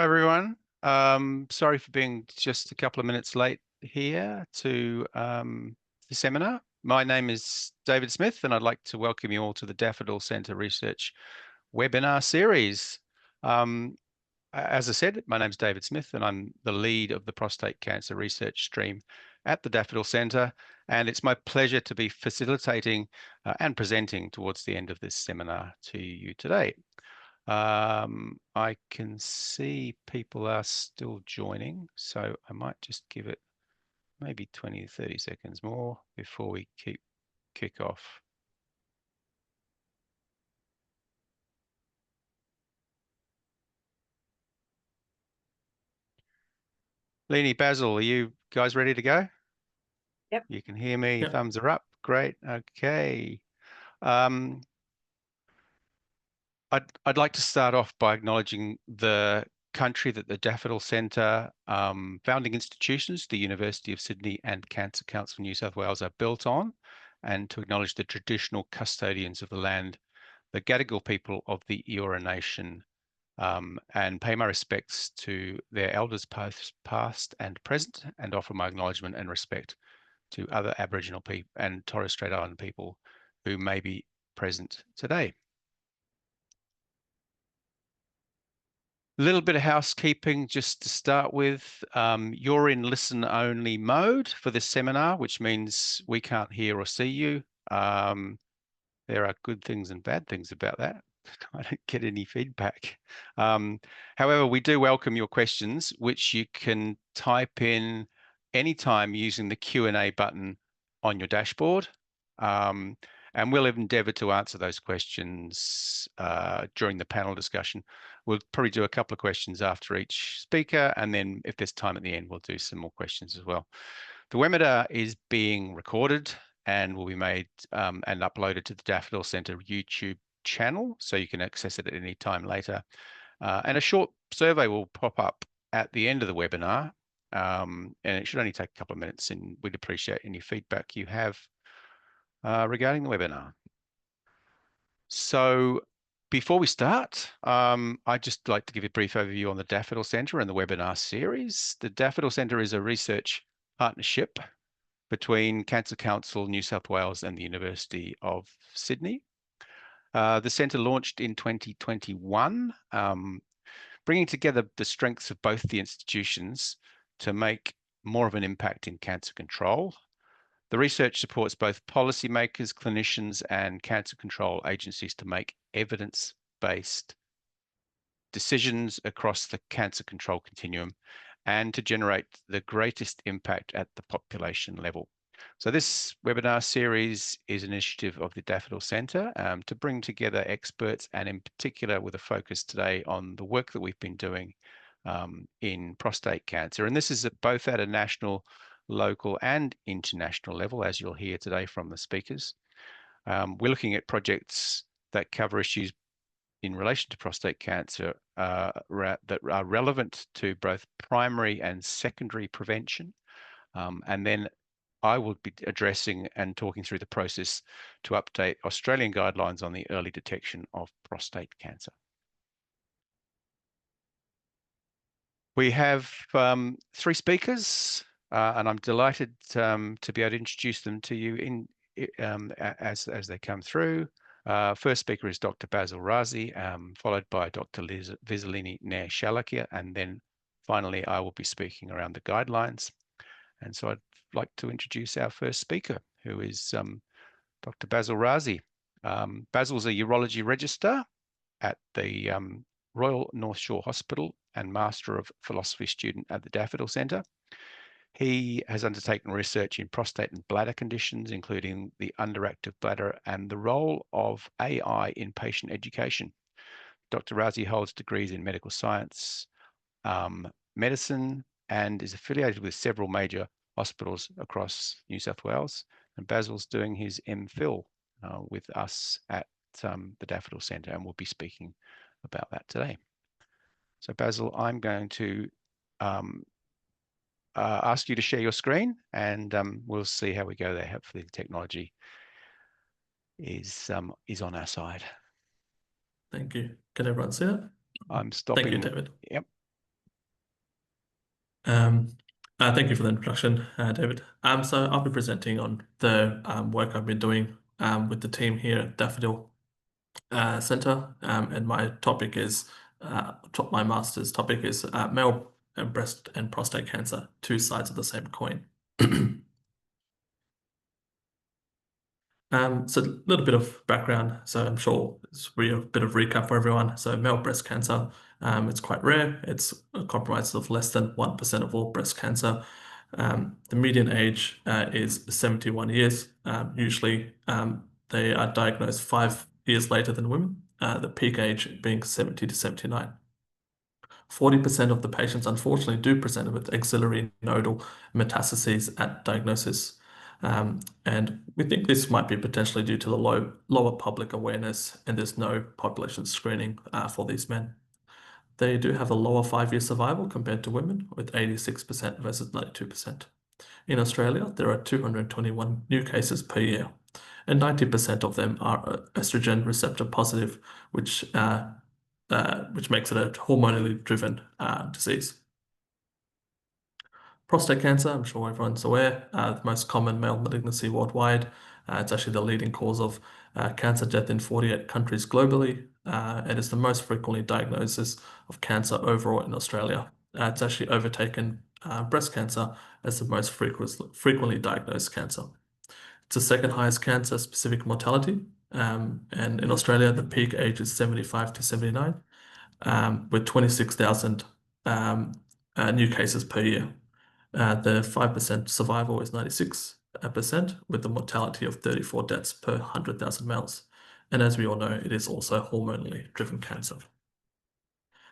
Hi everyone. Sorry for being just a couple of minutes late here to the seminar. My name is David Smith, and I'd like to welcome you all to the Daffodil Centre Research webinar series. As I said, my name is David Smith, and I'm the lead of the prostate cancer research stream at the Daffodil Centre, and it's my pleasure to be facilitating and presenting towards the end of this seminar to you today. I can see people are still joining, so I might just give it maybe 20 to 30 seconds more before we kick off. Leni, Basil, are you guys ready to go? Yep. You can hear me. Yep. Thumbs are up. Great. Okay. Um, I'd like to start off by acknowledging the country that the Daffodil Centre founding institutions, the University of Sydney and Cancer Council New South Wales, are built on, and to acknowledge the traditional custodians of the land, the Gadigal people of the Eora Nation, and pay my respects to their elders past and present, and offer my acknowledgement and respect to other Aboriginal people and Torres Strait Islander people who may be present today. A little bit of housekeeping just to start with. You're in listen only mode for this seminar, which means we can't hear or see you. There are good things and bad things about that. I don't get any feedback. However, we do welcome your questions, which you can type in anytime using the Q&A button on your dashboard. And we'll endeavour to answer those questions during the panel discussion. We'll probably do a couple of questions after each speaker, and then if there's time at the end, we'll do some more questions as well. The webinar is being recorded and will be made and uploaded to the Daffodil Centre YouTube channel, so you can access it at any time later. And a short survey will pop up at the end of the webinar, and it should only take a couple of minutes, and we'd appreciate any feedback you have regarding the webinar. So before we start, I'd just like to give a brief overview on the Daffodil Centre and the webinar series. The Daffodil Centre is a research partnership between Cancer Council New South Wales and the University of Sydney. The centre launched in 2021, bringing together the strengths of both the institutions to make more of an impact in cancer control. The research supports both policymakers, clinicians, and cancer control agencies to make evidence-based decisions across the cancer control continuum and to generate the greatest impact at the population level. So this webinar series is an initiative of the Daffodil Centre to bring together experts, and in particular with a focus today on the work that we've been doing in prostate cancer. And this is both at a national, local and international level, as you'll hear today from the speakers. We're looking at projects that cover issues in relation to prostate cancer that are relevant to both primary and secondary prevention. And then I will be addressing and talking through the process to update Australian guidelines on the early detection of prostate cancer. We have three speakers, and I'm delighted to be able to introduce them to you as they come through. First speaker is Dr. Basil Razi, followed by Dr. Visalini Nair-Shalliker, and then finally I will be speaking around the guidelines. And so I'd like to introduce our first speaker, who is Dr. Basil Razi. Basil's a urology registrar at the Royal North Shore Hospital and Master of Philosophy student at the Daffodil Centre. He has undertaken research in prostate and bladder conditions, including the underactive bladder and the role of AI in patient education. Dr. Razi holds degrees in medical science, medicine, and is affiliated with several major hospitals across New South Wales. And Basil's doing his MPhil with us at the Daffodil Centre, and we'll be speaking about that today. So Basil, I'm going to ask you to share your screen, and we'll see how we go there. Hopefully the technology is on our side. Thank you. Can everyone see it? I'm stopping. Thank you, David. Yep. Um, Thank you for the introduction, David. So I'll be presenting on the work I've been doing with the team here at Daffodil Centre, and my topic is my master's topic is male and breast and prostate cancer, two sides of the same coin. So a little bit of background. So I'm sure it's really a bit of recap for everyone. So male breast cancer, it's quite rare. It's compromised of less than 1% of all breast cancer. The median age is 71 years. Usually they are diagnosed 5 years later than women, the peak age being 70 to 79. 40% of the patients unfortunately do present with axillary nodal metastases at diagnosis. And we think this might be potentially due to the lower public awareness, and there's no population screening for these men. They do have a lower 5-year survival compared to women, with 86% versus 92%. In Australia, there are 221 new cases per year, and 90% of them are estrogen receptor positive, which makes it a hormonally driven disease. Prostate cancer, I'm sure everyone's aware, the most common male malignancy worldwide. It's actually the leading cause of cancer death in 48 countries globally, and it's the most frequently diagnosis of cancer overall in Australia. It's actually overtaken breast cancer as the most frequently diagnosed cancer. It's the second highest cancer-specific mortality, and in Australia, the peak age is 75 to 79, with 26,000 new cases per year. The 5% survival is 96%, with the mortality of 34 deaths per 100,000 males. And as we all know, it is also hormonally driven cancer.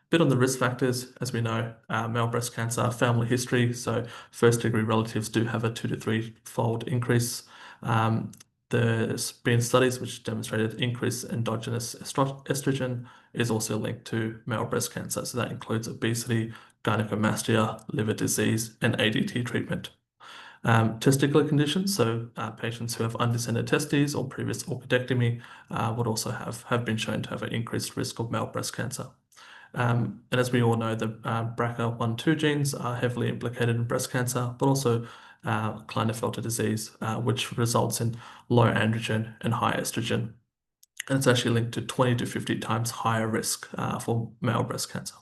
Bit on the risk factors, as we know, male breast cancer, family history. So first degree relatives do have a 2 to 3-fold increase. There's been studies which demonstrated increased endogenous estrogen is also linked to male breast cancer. So that includes obesity, gynecomastia, liver disease, and ADT treatment. Testicular conditions, so patients who have undescended testes or previous orchidectomy would also have been shown to have an increased risk of male breast cancer. And as we all know, the BRCA1/2 genes are heavily implicated in breast cancer, but also Klinefelter disease, which results in low androgen and high estrogen. And it's actually linked to 20 to 50 times higher risk for male breast cancer.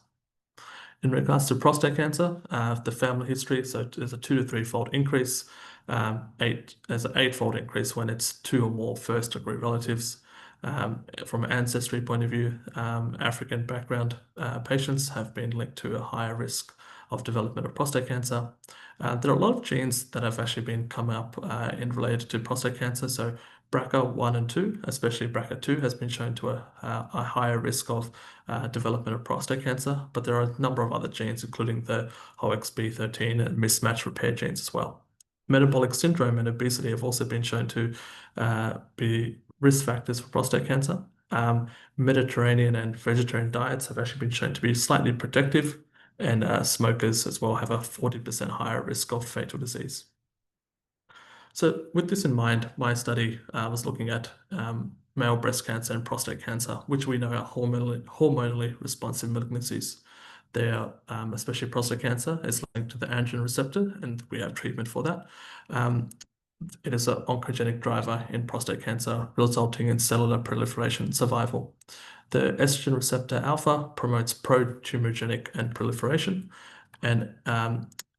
In regards to prostate cancer, the family history, so there's a 2 to 3-fold increase. There's an 8-fold increase when it's 2 or more first-degree relatives. From an ancestry point of view, African background patients have been linked to a higher risk of development of prostate cancer. There are a lot of genes that have actually been come up in related to prostate cancer. So BRCA1 and 2, especially BRCA2, has been shown to a higher risk of development of prostate cancer, but there are a number of other genes, including the HOXB13 and mismatch repair genes as well. Metabolic syndrome and obesity have also been shown to be risk factors for prostate cancer. Mediterranean and vegetarian diets have actually been shown to be slightly protective, and smokers as well have a 40% higher risk of fatal disease. So with this in mind, my study was looking at male breast cancer and prostate cancer, which we know are hormonally responsive malignancies. They are, especially prostate cancer, is linked to the androgen receptor, and we have treatment for that. It is an oncogenic driver in prostate cancer, resulting in cellular proliferation and survival. The estrogen receptor alpha promotes pro-tumorigenic and proliferation, and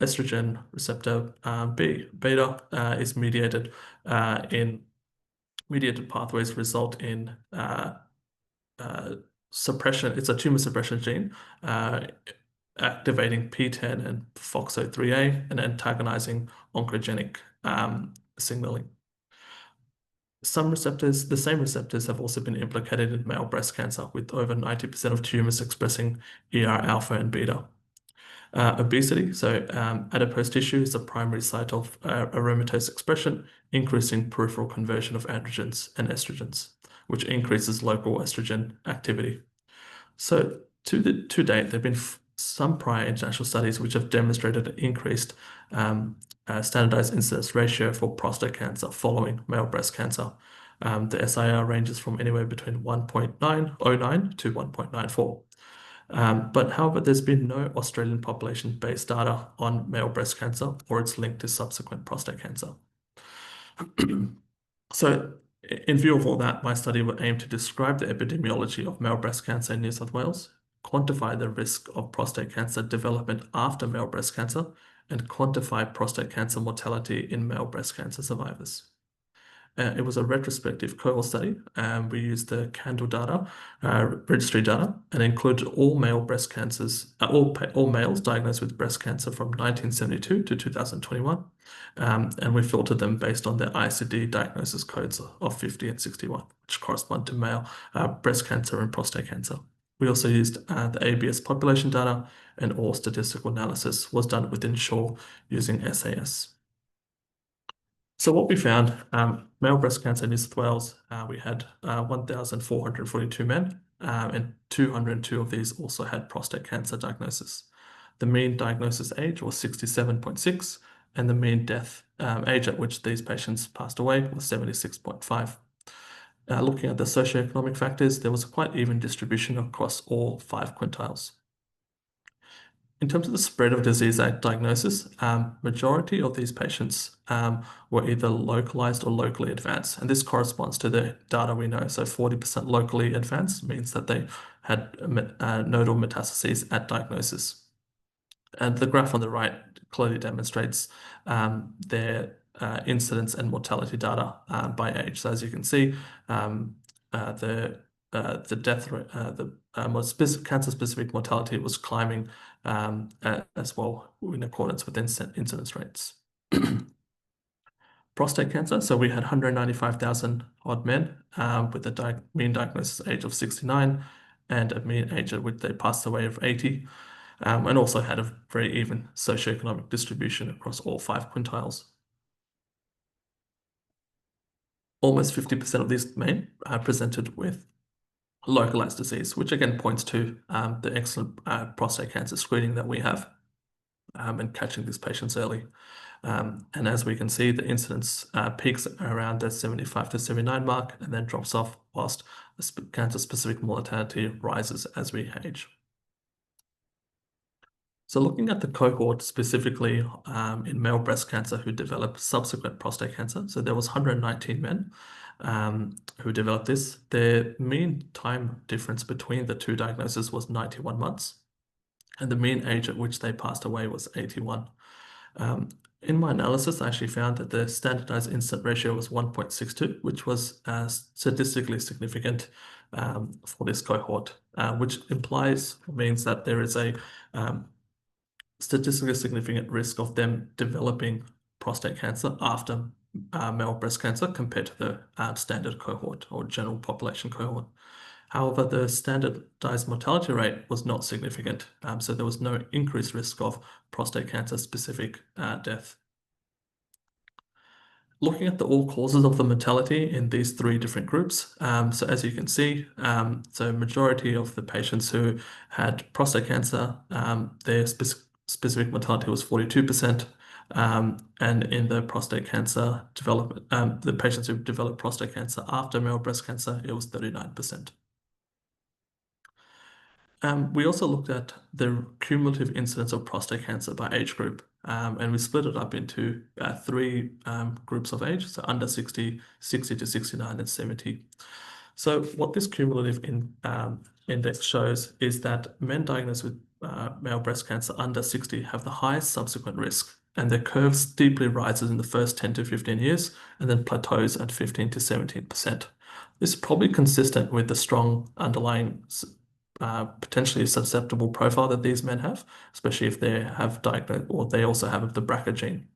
estrogen receptor beta is mediated mediated pathways result in suppression. It's a tumor suppression gene, activating PTEN and FOXO3A and antagonizing oncogenic signaling. The same receptors have also been implicated in male breast cancer, with over 90% of tumors expressing ER alpha and beta. Obesity, so adipose tissue is the primary site of aromatase expression, increasing peripheral conversion of androgens and estrogens, which increases local estrogen activity. So to date, there have been some prior international studies which have demonstrated an increased standardized incidence ratio for prostate cancer following male breast cancer. The SIR ranges from anywhere between 1.909 to 1.94. But however, there's been no Australian population-based data on male breast cancer or its link to subsequent prostate cancer. So, in view of all that, my study will aim to describe the epidemiology of male breast cancer in New South Wales, quantify the risk of prostate cancer development after male breast cancer, and quantify prostate cancer mortality in male breast cancer survivors. It was a retrospective cohort study, and we used the CANDLE data, registry data, and included all male breast cancers, all males diagnosed with breast cancer from 1972 to 2021, and we filtered them based on their ICD diagnosis codes of 50 and 61, which correspond to male breast cancer and prostate cancer. We also used the ABS population data, and all statistical analysis was done within SHORE using SAS. So what we found, male breast cancer in New South Wales, we had 1,442 men, and 202 of these also had prostate cancer diagnosis. The mean diagnosis age was 67.6, and the mean death age at which these patients passed away was 76.5. Looking at the socioeconomic factors, there was a quite even distribution across all 5 quintiles. In terms of the spread of disease at diagnosis, majority of these patients were either localized or locally advanced, and this corresponds to the data we know. So 40% locally advanced means that they had nodal metastases at diagnosis. And the graph on the right clearly demonstrates their incidence and mortality data by age. So as you can see, the death rate, the cancer-specific mortality was climbing as well in accordance with incidence rates. Prostate cancer, so we had 195,000 odd men with a mean diagnosis age of 69 and a mean age at which they passed away of 80, and also had a very even socioeconomic distribution across all 5 quintiles. Almost 50% of these men presented with localized disease, which again points to the excellent prostate cancer screening that we have and catching these patients early. And as we can see, the incidence peaks around the 75 to 79 mark and then drops off whilst the cancer-specific mortality rises as we age. So looking at the cohort specifically in male breast cancer who developed subsequent prostate cancer, so there was 119 men who developed this. Their mean time difference between the 2 diagnoses was 91 months, and the mean age at which they passed away was 81. In my analysis, I actually found that the standardized incidence ratio was 1.62, which was statistically significant for this cohort, which means that there is a statistically significant risk of them developing prostate cancer after male breast cancer compared to the standard cohort or general population cohort. However, the standardized mortality rate was not significant, so there was no increased risk of prostate cancer-specific death. Looking at the all causes of the mortality in these 3 different groups, so as you can see, so majority of the patients who had prostate cancer, their specific mortality was 42%, and in the prostate cancer development, the patients who developed prostate cancer after male breast cancer, it was 39%. We also looked at the cumulative incidence of prostate cancer by age group, and we split it up into 3 groups of age, so under 60, 60 to 69, and 70. So what this cumulative index shows is that men diagnosed with male breast cancer under 60 have the highest subsequent risk, and their curve steeply rises in the first 10 to 15 years and then plateaus at 15 to 17%. This is probably consistent with the strong underlying potentially susceptible profile that these men have, especially if they have diagnosed or they also have the BRCA gene.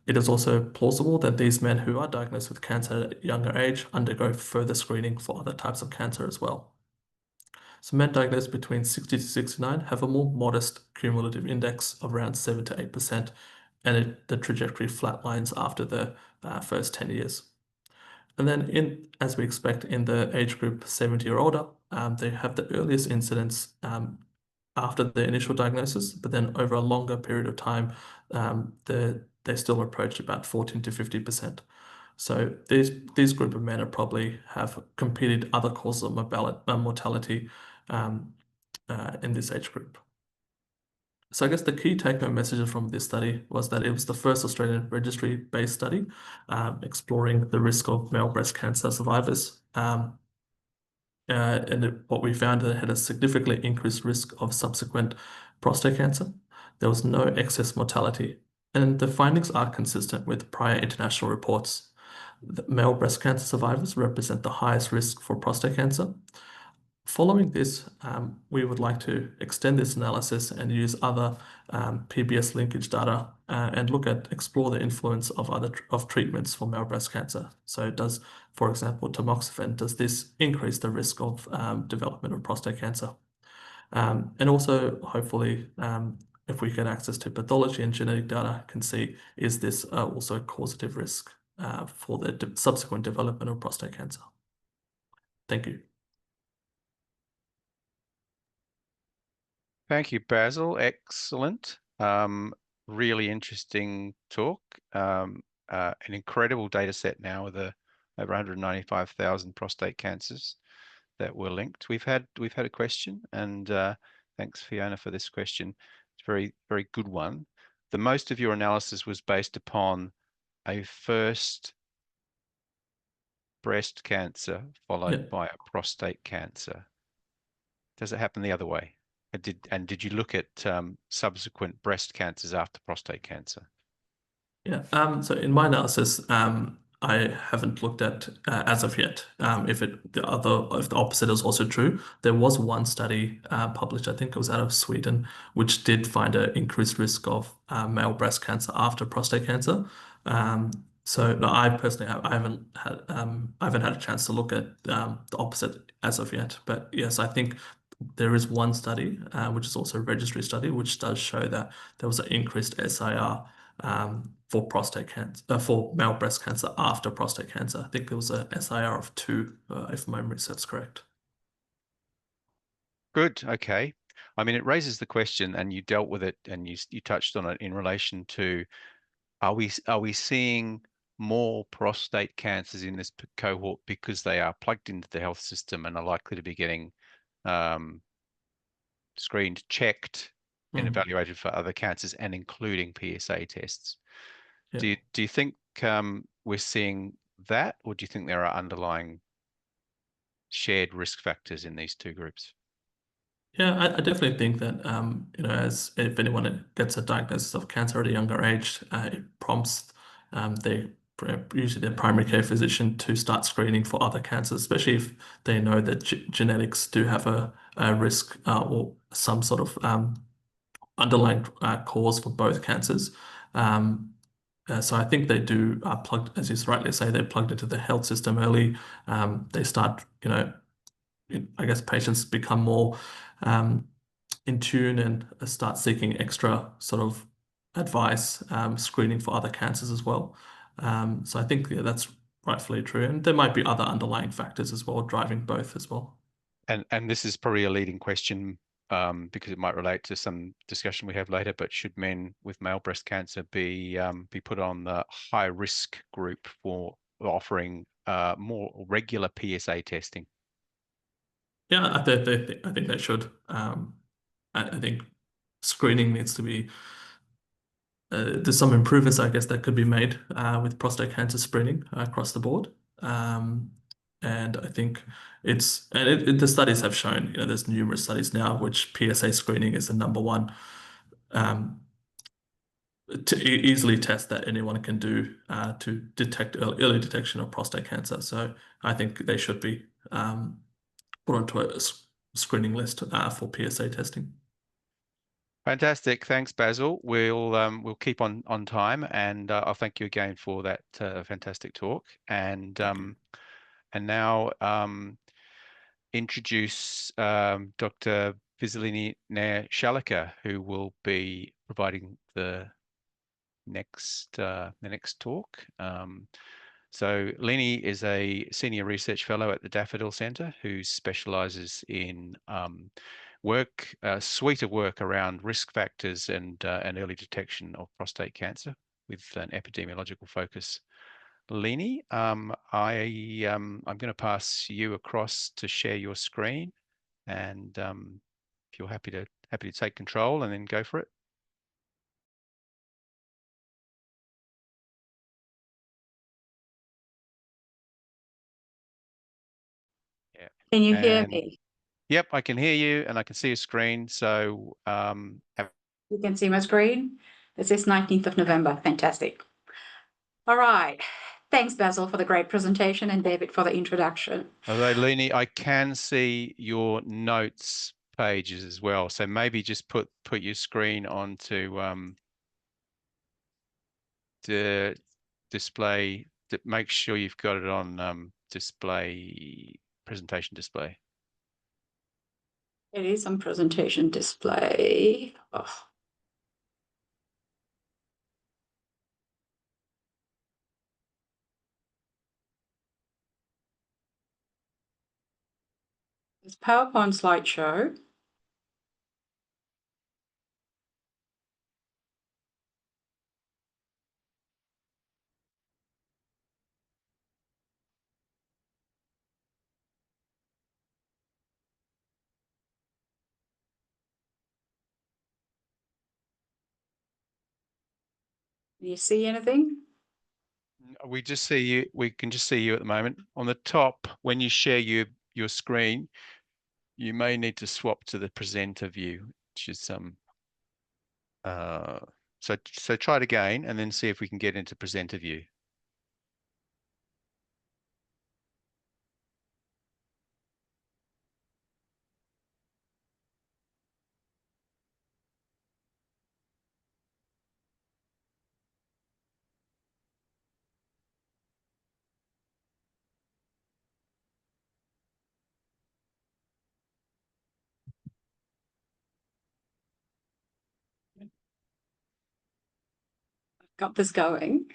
It is also plausible that these men who are diagnosed with cancer at a younger age undergo further screening for other types of cancer as well. So men diagnosed between 60 to 69 have a more modest cumulative index of around 7 to 8%, and the trajectory flatlines after the first 10 years. And then, as we expect in the age group 70 or older, they have the earliest incidence after the initial diagnosis, but then over a longer period of time, they still approach about 14 to 50%. So these group of men are probably have competed other causes of mortality in this age group. So I guess the key take-home messages from this study was that it was the first Australian registry-based study exploring the risk of male breast cancer survivors. What we found that it had a significantly increased risk of subsequent prostate cancer. There was no excess mortality, and the findings are consistent with prior international reports. The male breast cancer survivors represent the highest risk for prostate cancer. Following this, we would like to extend this analysis and use other PBS linkage data and explore the influence of treatments for male breast cancer. So does, for example, tamoxifen, does this increase the risk of development of prostate cancer? And also, hopefully, if we get access to pathology and genetic data, can see is this also a causative risk for the subsequent development of prostate cancer. Thank you. Thank you, Basil. Excellent. Really interesting talk. An incredible data set now with over 195,000 prostate cancers that were linked. We've had a question, and thanks, Fiona, for this question. It's a very good one. The most of your analysis was based upon a first breast cancer followed by a prostate cancer. Does it happen the other way? Did you look at subsequent breast cancers after prostate cancer? Yeah. So in my analysis, I haven't looked at as of yet if the opposite is also true. There was one study published, I think it was out of Sweden, which did find an increased risk of male breast cancer after prostate cancer. So no, I personally I haven't had a chance to look at the opposite as of yet. But yes, I think there is one study, which is also a registry study, which does show that there was an increased SIR for prostate cancer, for male breast cancer after prostate cancer. I think there was a SIR of 2, if my memory serves correct. Good. Okay. I mean, it raises the question, and you dealt with it, and you touched on it in relation to are we seeing more prostate cancers in this cohort because they are plugged into the health system and are likely to be getting screened, checked, and evaluated for other cancers, and including PSA tests. Yeah. Do you think we're seeing that, or do you think there are underlying shared risk factors in these two groups? Yeah, I definitely think that as if anyone gets a diagnosis of cancer at a younger age, it prompts usually their primary care physician to start screening for other cancers, especially if they know that genetics do have a risk or some sort of underlying cause for both cancers. So I think they do plugged, as you rightly say, they're plugged into the health system early. They start, I guess patients become more in tune and start seeking extra sort of advice, screening for other cancers as well. So I think that's rightfully true. And there might be other underlying factors as well, driving both as well. And this is probably a leading question because it might relate to some discussion we have later, but should men with male breast cancer be put on the high risk group for offering more regular PSA testing? Yeah, I think they should. I think screening needs to be. There's some improvements, I guess, that could be made with prostate cancer screening across the board. And I think the studies have shown, there's numerous studies now which PSA screening is the number one to easily test that anyone can do to detect early detection of prostate cancer. So I think they should be put onto a screening list for PSA testing. Fantastic. Thanks, Basil. We'll keep on time, and I'll thank you again for that fantastic talk. And now introduce Dr. Visalini Nair-Shalliker, who will be providing the next talk. So Leni is a senior research fellow at the Daffodil Centre who specialises in a suite of work around risk factors and early detection of prostate cancer with an epidemiological focus. Leni, I'm going to pass you across to share your screen, and if you're happy to take control and then go for it. Yeah. Can you hear me? Yep, I can hear you and I can see your screen. So You can see my screen. This is 19th of November. Fantastic. All right. Thanks, Basil, for the great presentation, and David for the introduction. although Leni, I can see your notes pages as well. So maybe just put your screen onto the display. Make sure you've got it on presentation display. It is on presentation display. Oh. It's PowerPoint slideshow. Can you see anything? We just see you. We can just see you at the moment. On the top, when you share your screen, you may need to swap to the presenter view, which is so try it again and then see if we can get into presenter view. Got this going.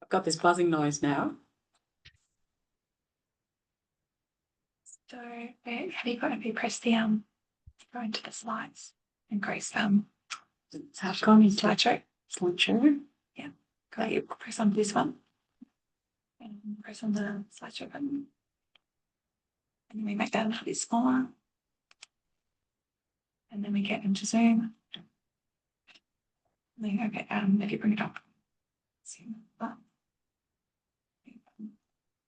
I've got this buzzing noise now. So have you pressed the go into the slides and Grace So I've gone into slideshow. Yeah. Go you press on this one and press on the slideshow button. And then we make that a little bit smaller. And then we get into Zoom. And then okay, if you bring it up. Zoom up.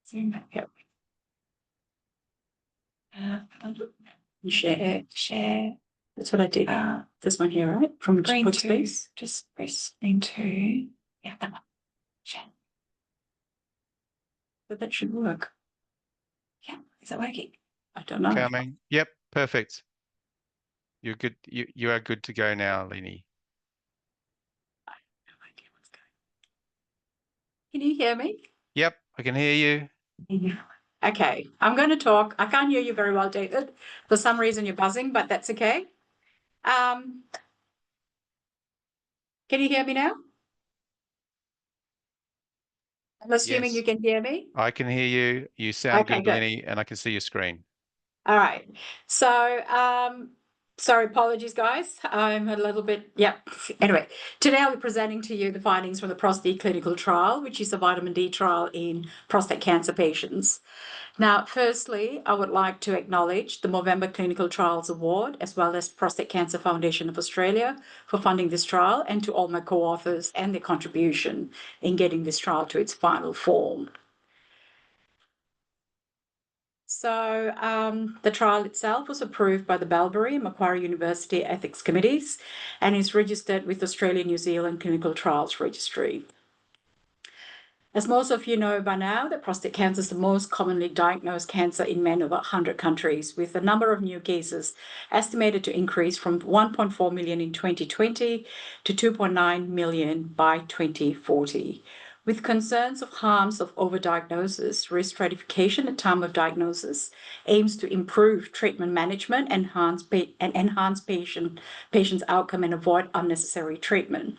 Zoom back. Yep. Share. That's what I did. This one here, right? From Green Workspace. Just press into that one. Share. But that should work. Yeah, is that working? I don't know. Coming. Yep, perfect. You're good. You are good to go now, Leni. I have no idea what's going on. Can you hear me? Yep, I can hear you. Yeah. Okay, I'm going to talk. I can't hear you very well, David. For some reason, you're buzzing, but that's okay. Can you hear me now? I'm assuming Yes. you can hear me. I can hear you. You sound Okay, good, good. Leni, and I can see your screen. All right. So, sorry, apologies, guys. I'm a little bit, yeah. Anyway, today I'll be presenting to you the findings from the Prostate clinical trial, which is a vitamin D trial in prostate cancer patients. Now, firstly, I would like to acknowledge the Movember Clinical Trials Award, as well as Prostate Cancer Foundation of Australia for funding this trial, and to all my co-authors and their contribution in getting this trial to its final form. So the trial itself was approved by the Balbury and Macquarie University Ethics Committees and is registered with Australia New Zealand Clinical Trials Registry. As most of you know by now, that prostate cancer is the most commonly diagnosed cancer in men over 100 countries, with the number of new cases estimated to increase from 1.4 million in 2020 to 2.9 million by 2040. With concerns of harms of overdiagnosis, risk stratification at time of diagnosis aims to improve treatment management and enhance patient's outcome and avoid unnecessary treatment.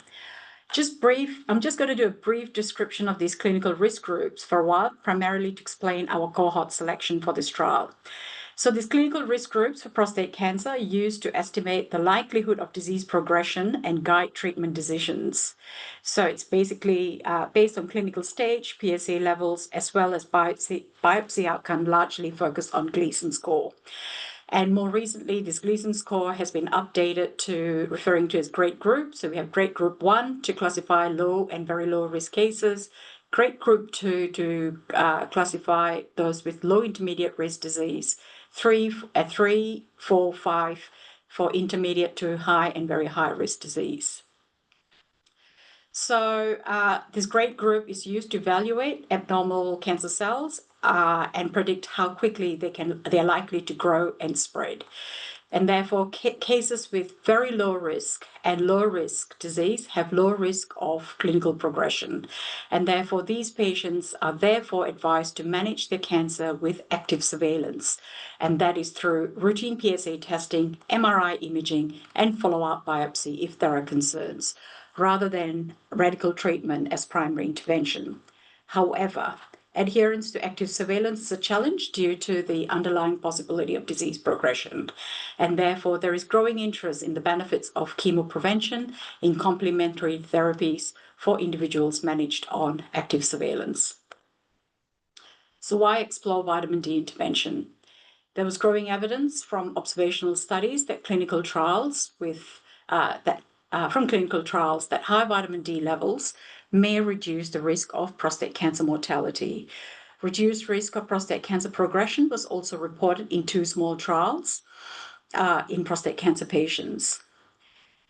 I'm just going to do a brief description of these clinical risk groups for a while, primarily to explain our cohort selection for this trial. So these clinical risk groups for prostate cancer are used to estimate the likelihood of disease progression and guide treatment decisions. So it's basically based on clinical stage, PSA levels, as well as biopsy outcome, largely focused on Gleason score. And more recently, this Gleason score has been updated to referring to as grade group. So we have grade group 1 to classify low and very low risk cases, grade group 2 to classify those with low intermediate risk disease, 3, 4, 5 for intermediate to high and very high risk disease. So this grade group is used to evaluate abnormal cancer cells and predict how quickly they're likely to grow and spread. And therefore, cases with very low risk and low risk disease have low risk of clinical progression. And therefore, these patients are therefore advised to manage their cancer with active surveillance. And that is through routine PSA testing, MRI imaging, and follow-up biopsy if there are concerns, rather than radical treatment as primary intervention. However, adherence to active surveillance is a challenge due to the underlying possibility of disease progression. And therefore, there is growing interest in the benefits of chemoprevention in complementary therapies for individuals managed on active surveillance. So why explore vitamin D intervention? There was growing evidence from observational studies that clinical trials that high vitamin D levels may reduce the risk of prostate cancer mortality. Reduced risk of prostate cancer progression was also reported in 2 small trials in prostate cancer patients.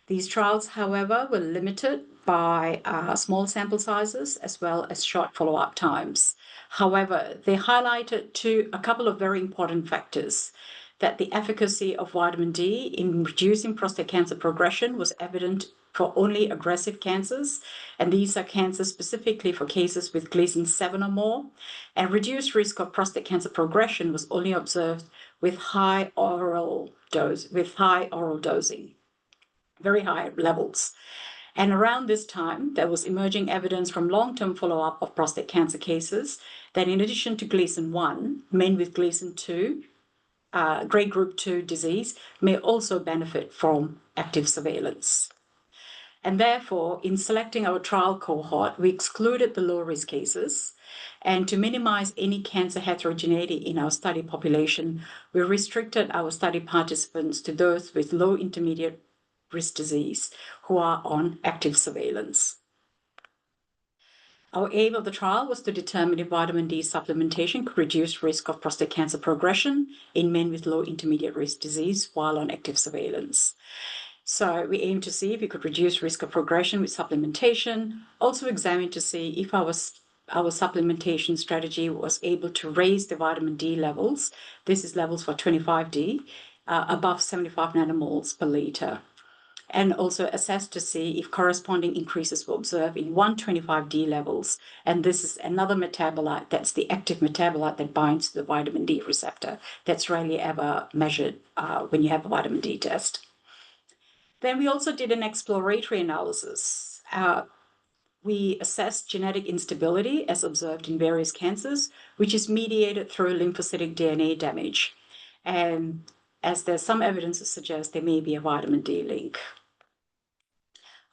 These trials, however, were limited by small sample sizes as well as short follow-up times. However, they highlighted a couple of very important factors: that the efficacy of vitamin D in reducing prostate cancer progression was evident for only aggressive cancers, and these are cancers specifically for cases with Gleason 7 or more, and reduced risk of prostate cancer progression was only observed with high oral dosing, very high levels. And around this time, there was emerging evidence from long-term follow-up of prostate cancer cases that in addition to Gleason 1, men with Gleason 2, grade group 2 disease may also benefit from active surveillance. And therefore, in selecting our trial cohort, we excluded the low-risk cases. And to minimize any cancer heterogeneity in our study population, we restricted our study participants to those with low intermediate risk disease who are on active surveillance. Our aim of the trial was to determine if vitamin D supplementation could reduce risk of prostate cancer progression in men with low intermediate risk disease while on active surveillance. So we aimed to see if we could reduce risk of progression with supplementation, also examine to see if our supplementation strategy was able to raise the vitamin D levels, this is levels for 25D, above 75 nanomoles per liter, and also assess to see if corresponding increases were observed in 125D levels. And this is another metabolite, that's the active metabolite that binds to the vitamin D receptor. That's rarely ever measured when you have a vitamin D test. Then we also did an exploratory analysis. We assessed genetic instability as observed in various cancers, which is mediated through lymphocytic DNA damage. And as there's some evidence to suggest there may be a vitamin D link.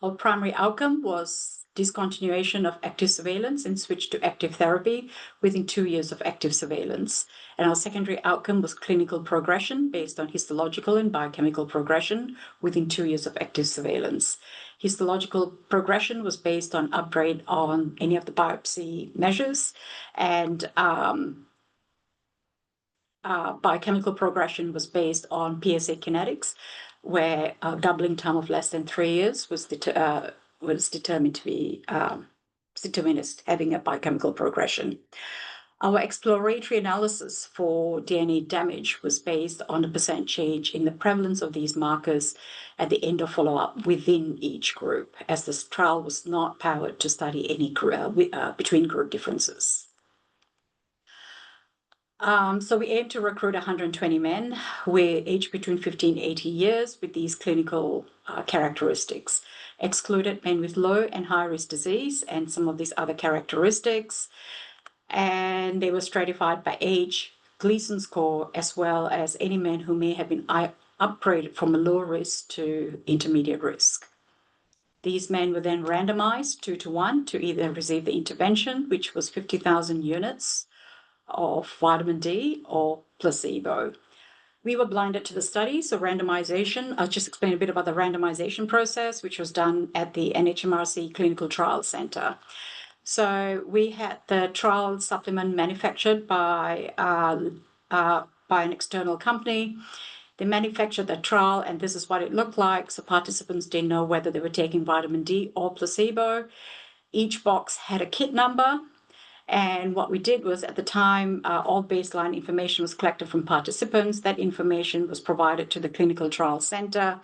Our primary outcome was discontinuation of active surveillance and switch to active therapy within 2 years of active surveillance. And our secondary outcome was clinical progression based on histological and biochemical progression within 2 years of active surveillance. Histological progression was based on upgrade on any of the biopsy measures, and biochemical progression was based on PSA kinetics, where a doubling time of less than 3 years was determined to be determinist, having a biochemical progression. Our exploratory analysis for DNA damage was based on the % change in the prevalence of these markers at the end of follow-up within each group, as this trial was not powered to study any between group differences. So we aim to recruit 120 men who are aged between 50 and 80 years with these clinical characteristics. Excluded men with low and high risk disease and some of these other characteristics. And they were stratified by age, Gleason score, as well as any men who may have been upgraded from a low risk to intermediate risk. These men were then randomized 2-to-1 to either receive the intervention, which was 50,000 units of vitamin D, or placebo. We were blinded to the study, so randomization. I'll just explain a bit about the randomization process, which was done at the NHMRC Clinical Trial Centre. So we had the trial supplement manufactured by an external company. They manufactured the trial, and this is what it looked like. So participants didn't know whether they were taking vitamin D or placebo. Each box had a kit number. And what we did was, at the time, all baseline information was collected from participants. That information was provided to the Clinical Trial Centre,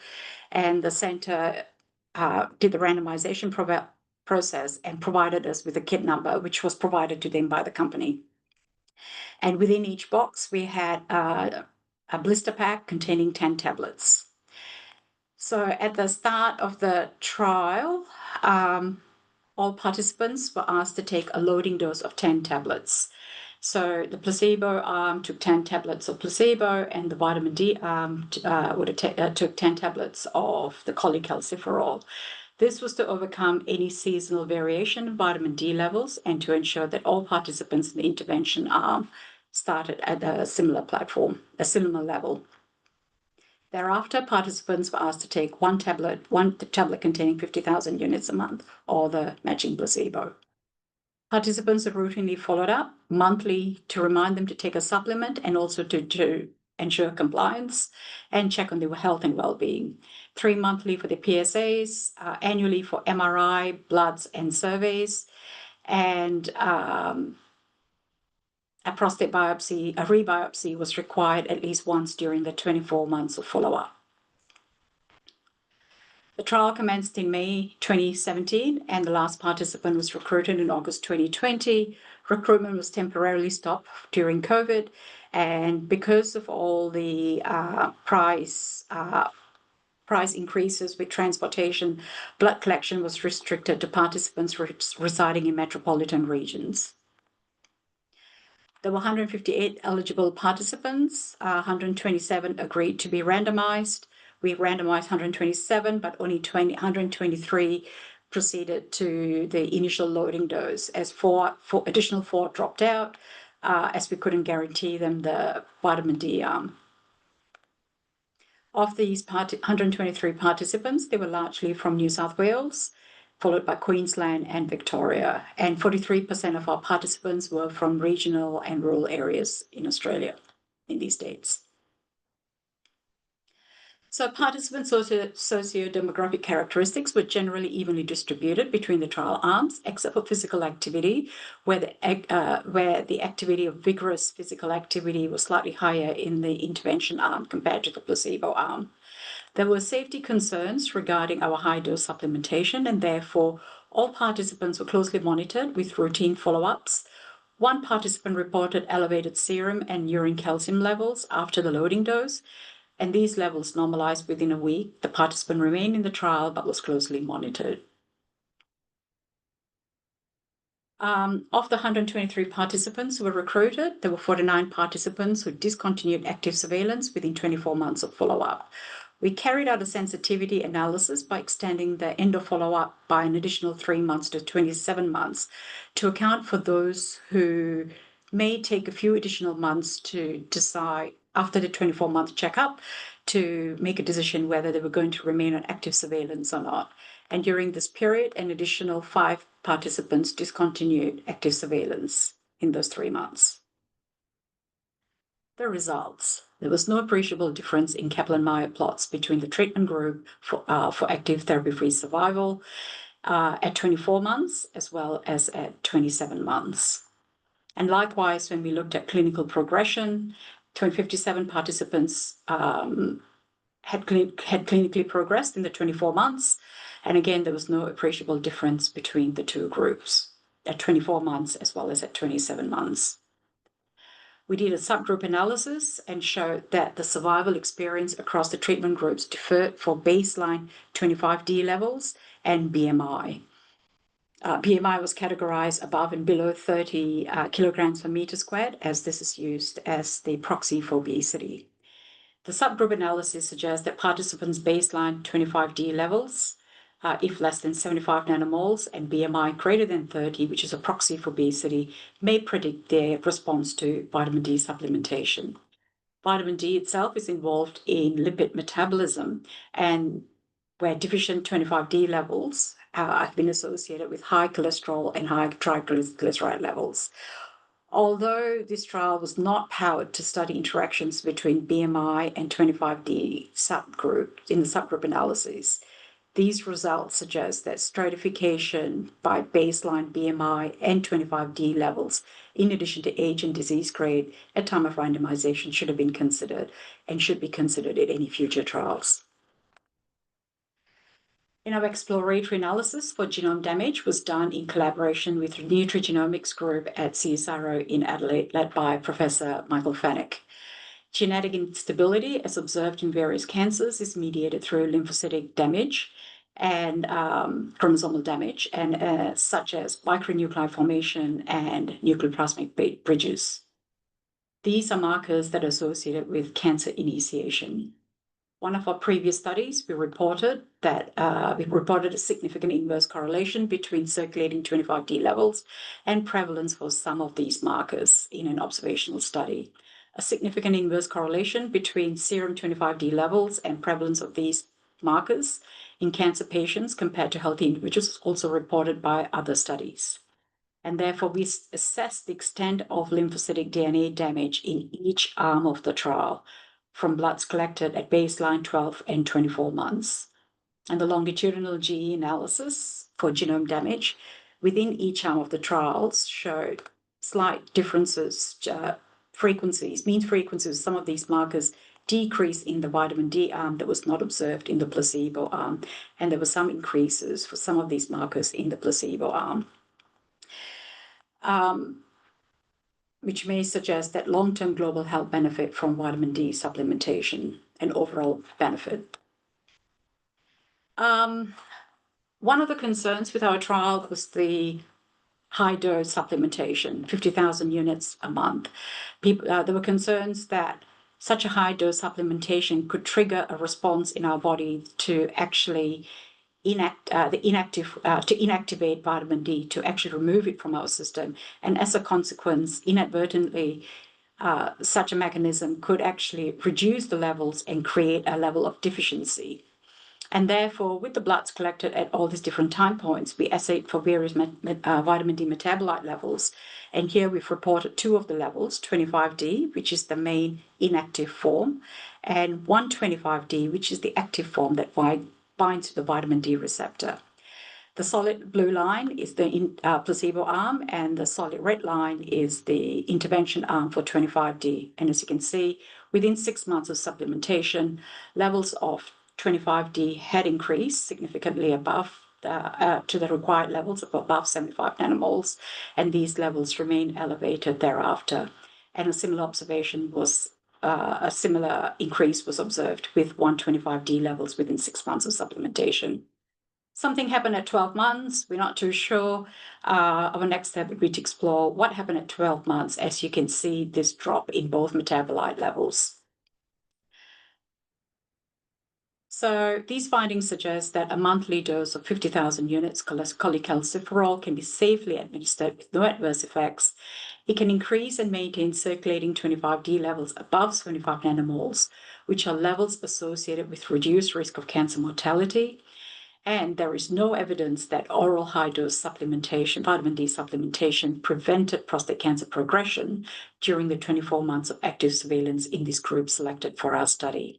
and the centre did the randomization process and provided us with a kit number, which was provided to them by the company. And within each box, we had a blister pack containing 10 tablets. So at the start of the trial, all participants were asked to take a loading dose of 10 tablets. So the placebo arm took 10 tablets of placebo, and the vitamin D arm took 10 tablets of the cholecalciferol. This was to overcome any seasonal variation in vitamin D levels and to ensure that all participants in the intervention arm started at a similar level. Thereafter, participants were asked to take one tablet containing 50,000 units a month, or the matching placebo. Participants are routinely followed up monthly to remind them to take a supplement, and also to ensure compliance and check on their health and well-being. 3 monthly for the PSAs, annually for MRI, bloods, and surveys, and a prostate biopsy, a rebiopsy was required at least once during the 24 months of follow-up. The trial commenced in May 2017, and the last participant was recruited in August 2020. Recruitment was temporarily stopped during COVID, and because of all the price increases with transportation, blood collection was restricted to participants residing in metropolitan regions. There were 158 eligible participants. 127 agreed to be randomized. We randomized 127, but only 123 proceeded to the initial loading dose, as additional four dropped out, as we couldn't guarantee them the vitamin D arm. Of these 123 participants, they were largely from New South Wales, followed by Queensland and Victoria, and 43% of our participants were from regional and rural areas in Australia, in these states. So participants' socio-demographic characteristics were generally evenly distributed between the trial arms, except for physical activity, where the activity of vigorous physical activity was slightly higher in the intervention arm compared to the placebo arm. There were safety concerns regarding our high-dose supplementation, and therefore all participants were closely monitored with routine follow-ups. One participant reported elevated serum and urine calcium levels after the loading dose, and these levels normalized within a week. The participant remained in the trial but was closely monitored. Of the 123 participants who were recruited, there were 49 participants who discontinued active surveillance within 24 months of follow-up. We carried out a sensitivity analysis by extending the end of follow-up by an additional 3 months to 27 months to account for those who may take a few additional months to decide, after the 24-month checkup, to make a decision whether they were going to remain on active surveillance or not. And during this period, an additional 5 participants discontinued active surveillance in those 3 months. The results. There was no appreciable difference in Kaplan-Meier plots between the treatment group for active therapy-free survival at 24 months as well as at 27 months. And likewise, when we looked at clinical progression, 257 participants had clinically progressed in the 24 months. And again, there was no appreciable difference between the two groups at 24 months as well as at 27 months. We did a subgroup analysis and showed that the survival experience across the treatment groups differed for baseline 25D levels and BMI. BMI was categorized above and below 30 kilograms per meter squared, as this is used as the proxy for obesity. The subgroup analysis suggests that participants' baseline 25D levels, if less than 75 nanomoles, and BMI greater than 30, which is a proxy for obesity, may predict their response to vitamin D supplementation. Vitamin D itself is involved in lipid metabolism, and where deficient 25D levels have been associated with high cholesterol and high triglyceride levels. Although this trial was not powered to study interactions between BMI and 25D subgroup in the subgroup analysis, these results suggest that stratification by baseline BMI and 25D levels, in addition to age and disease grade at time of randomization, should have been considered and should be considered in any future trials. In our exploratory analysis for genome damage was done in collaboration with the nutrigenomics group at CSIRO in Adelaide, led by Professor Michael Fennick. Genetic instability, as observed in various cancers, is mediated through lymphocytic damage and chromosomal damage, and such as micronuclei formation and nucleoplasmic bridges. These are markers that are associated with cancer initiation. One of our previous studies, we reported a significant inverse correlation between circulating 25D levels and prevalence for some of these markers in an observational study. A significant inverse correlation between serum 25D levels and prevalence of these markers in cancer patients compared to healthy individuals is also reported by other studies. And therefore, we assessed the extent of lymphocytic DNA damage in each arm of the trial, from bloods collected at baseline, 12 and 24 months. And the longitudinal GE analysis for genome damage within each arm of the trials showed slight differences, mean frequencies of some of these markers decrease in the vitamin D arm that was not observed in the placebo arm, and there were some increases for some of these markers in the placebo arm. Which may suggest that long-term global health benefit from vitamin D supplementation and overall benefit. One of the concerns with our trial was the high-dose supplementation, 50,000 units a month. There were concerns that such a high-dose supplementation could trigger a response in our body to actually inactivate vitamin D, to actually remove it from our system. And as a consequence, inadvertently, such a mechanism could actually reduce the levels and create a level of deficiency. And therefore, with the bloods collected at all these different time points, we assayed for various vitamin D metabolite levels. And here we've reported two of the levels, 25D, which is the main inactive form, and 125D, which is the active form that binds to the vitamin D receptor. The solid blue line is the placebo arm, and the solid red line is the intervention arm for 25D. And as you can see, within 6 months of supplementation, levels of 25D had increased significantly above to the required levels of above 75 nanomoles, and these levels remain elevated thereafter. And a similar increase was observed with 125D levels within 6 months of supplementation. Something happened at 12 months. We're not too sure. Our next step would be to explore what happened at 12 months. As you can see, this drop in both metabolite levels. So these findings suggest that a monthly dose of 50,000 units cholecalciferol can be safely administered with no adverse effects. It can increase and maintain circulating 25D levels above 75 nanomoles, which are levels associated with reduced risk of cancer mortality. And there is no evidence that oral high-dose supplementation, vitamin D supplementation, prevented prostate cancer progression during the 24 months of active surveillance in this group selected for our study.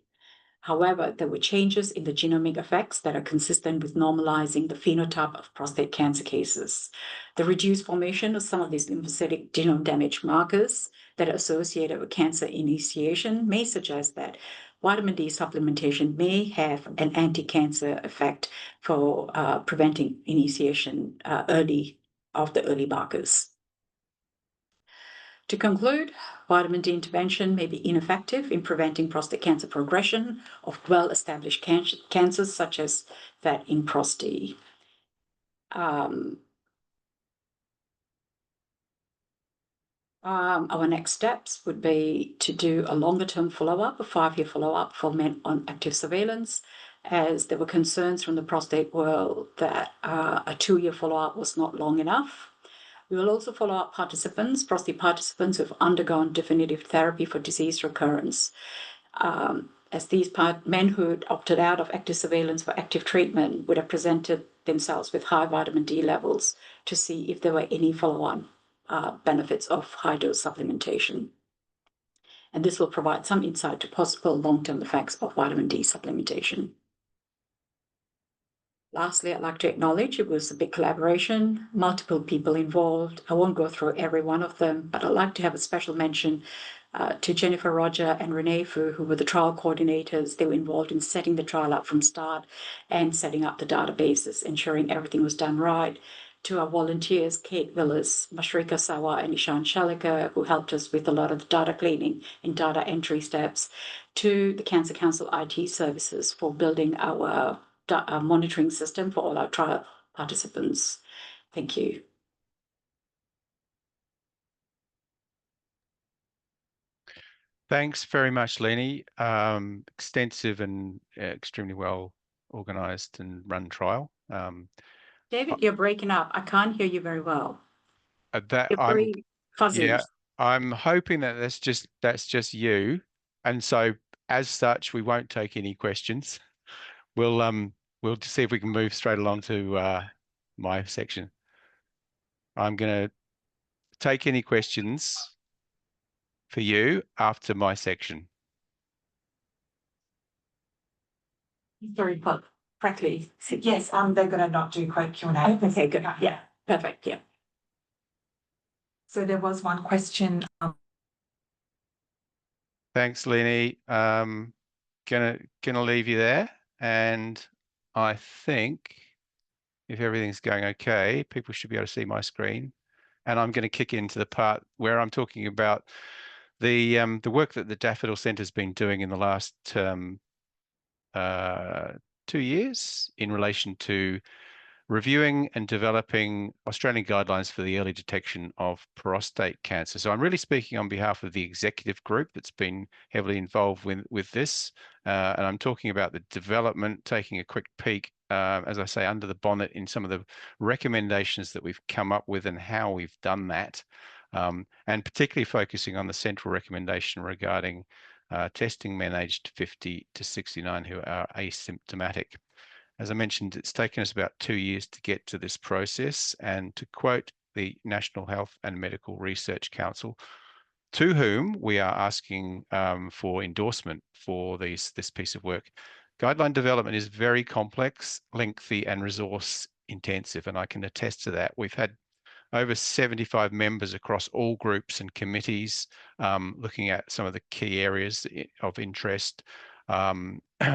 However, there were changes in the genomic effects that are consistent with normalizing the phenotype of prostate cancer cases. The reduced formation of some of these lymphocytic genome damage markers that are associated with cancer initiation may suggest that vitamin D supplementation may have an anti-cancer effect for preventing initiation early markers. To conclude, vitamin D intervention may be ineffective in preventing prostate cancer progression of well-established cancers such as that in prostate. Our next steps would be to do a longer-term follow-up, a 5-year follow-up for men on active surveillance, as there were concerns from the prostate world that a 2-year follow-up was not long enough. We will also follow up prostate participants who have undergone definitive therapy for disease recurrence. As these men who had opted out of active surveillance for active treatment would have presented themselves with high vitamin D levels to see if there were any follow-on benefits of high-dose supplementation. And this will provide some insight to possible long-term effects of vitamin D supplementation. Lastly, I'd like to acknowledge it was a big collaboration, multiple people involved. I won't go through every one of them, but I'd like to have a special mention to Jennifer, Roger, and Renee Fu, who were the trial coordinators. They were involved in setting the trial up from start and setting up the databases, ensuring everything was done right. To our volunteers, Kate Willis, Mashrika Sawa, and Nair-Shalliker, who helped us with a lot of the data cleaning and data entry steps. To the Cancer Council IT services for building our monitoring system for all our trial participants. Thank you. Thanks very much, Leni. Extensive and extremely well organised and run trial. David, you're breaking up. I can't hear you very well. That You're very fuzzy. Yeah, I'm hoping that that's just you, and so as such, we won't take any questions. We'll see if we can move straight along to my section. I'm going to take any questions for you after my section. Very correctly. Yes, they're going to not do Q&A. Okay, good. Yeah, perfect. Yeah. So there was one question. Thanks, Leni. Gonna leave you there, and I think if everything's going okay, people should be able to see my screen. And I'm going to kick into the part where I'm talking about the work that the Daffodil Centre has been doing in the last 2 years in relation to reviewing and developing Australian guidelines for the early detection of prostate cancer. So I'm really speaking on behalf of the executive group that's been heavily involved with this. And I'm talking about the development, taking a quick peek, as I say, under the bonnet in some of the recommendations that we've come up with and how we've done that. And particularly focusing on the central recommendation regarding testing men aged 50 to 69 who are asymptomatic. As I mentioned, it's taken us about 2 years to get to this process, and to quote the National Health and Medical Research Council, to whom we are asking for endorsement for this piece of work. Guideline development is very complex, lengthy, and resource intensive, and I can attest to that. We've had over 75 members across all groups and committees looking at some of the key areas of interest.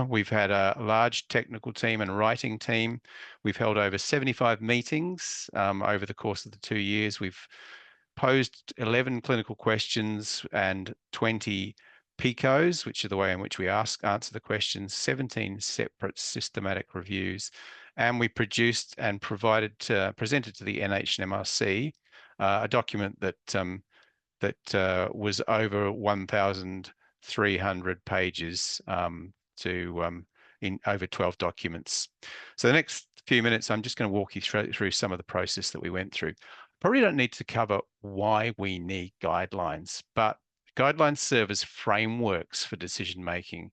We've had a large technical team and writing team. We've held over 75 meetings over the course of the 2 years. We've posed 11 clinical questions and 20 PICOs, which are the way in which we answer the questions, 17 separate systematic reviews. And we produced and presented to the NH and MRC a document that was over 1,300 pages in over 12 documents. So the next few minutes, I'm just going to walk you through some of the process that we went through. Probably don't need to cover why we need guidelines, but guidelines serve as frameworks for decision making,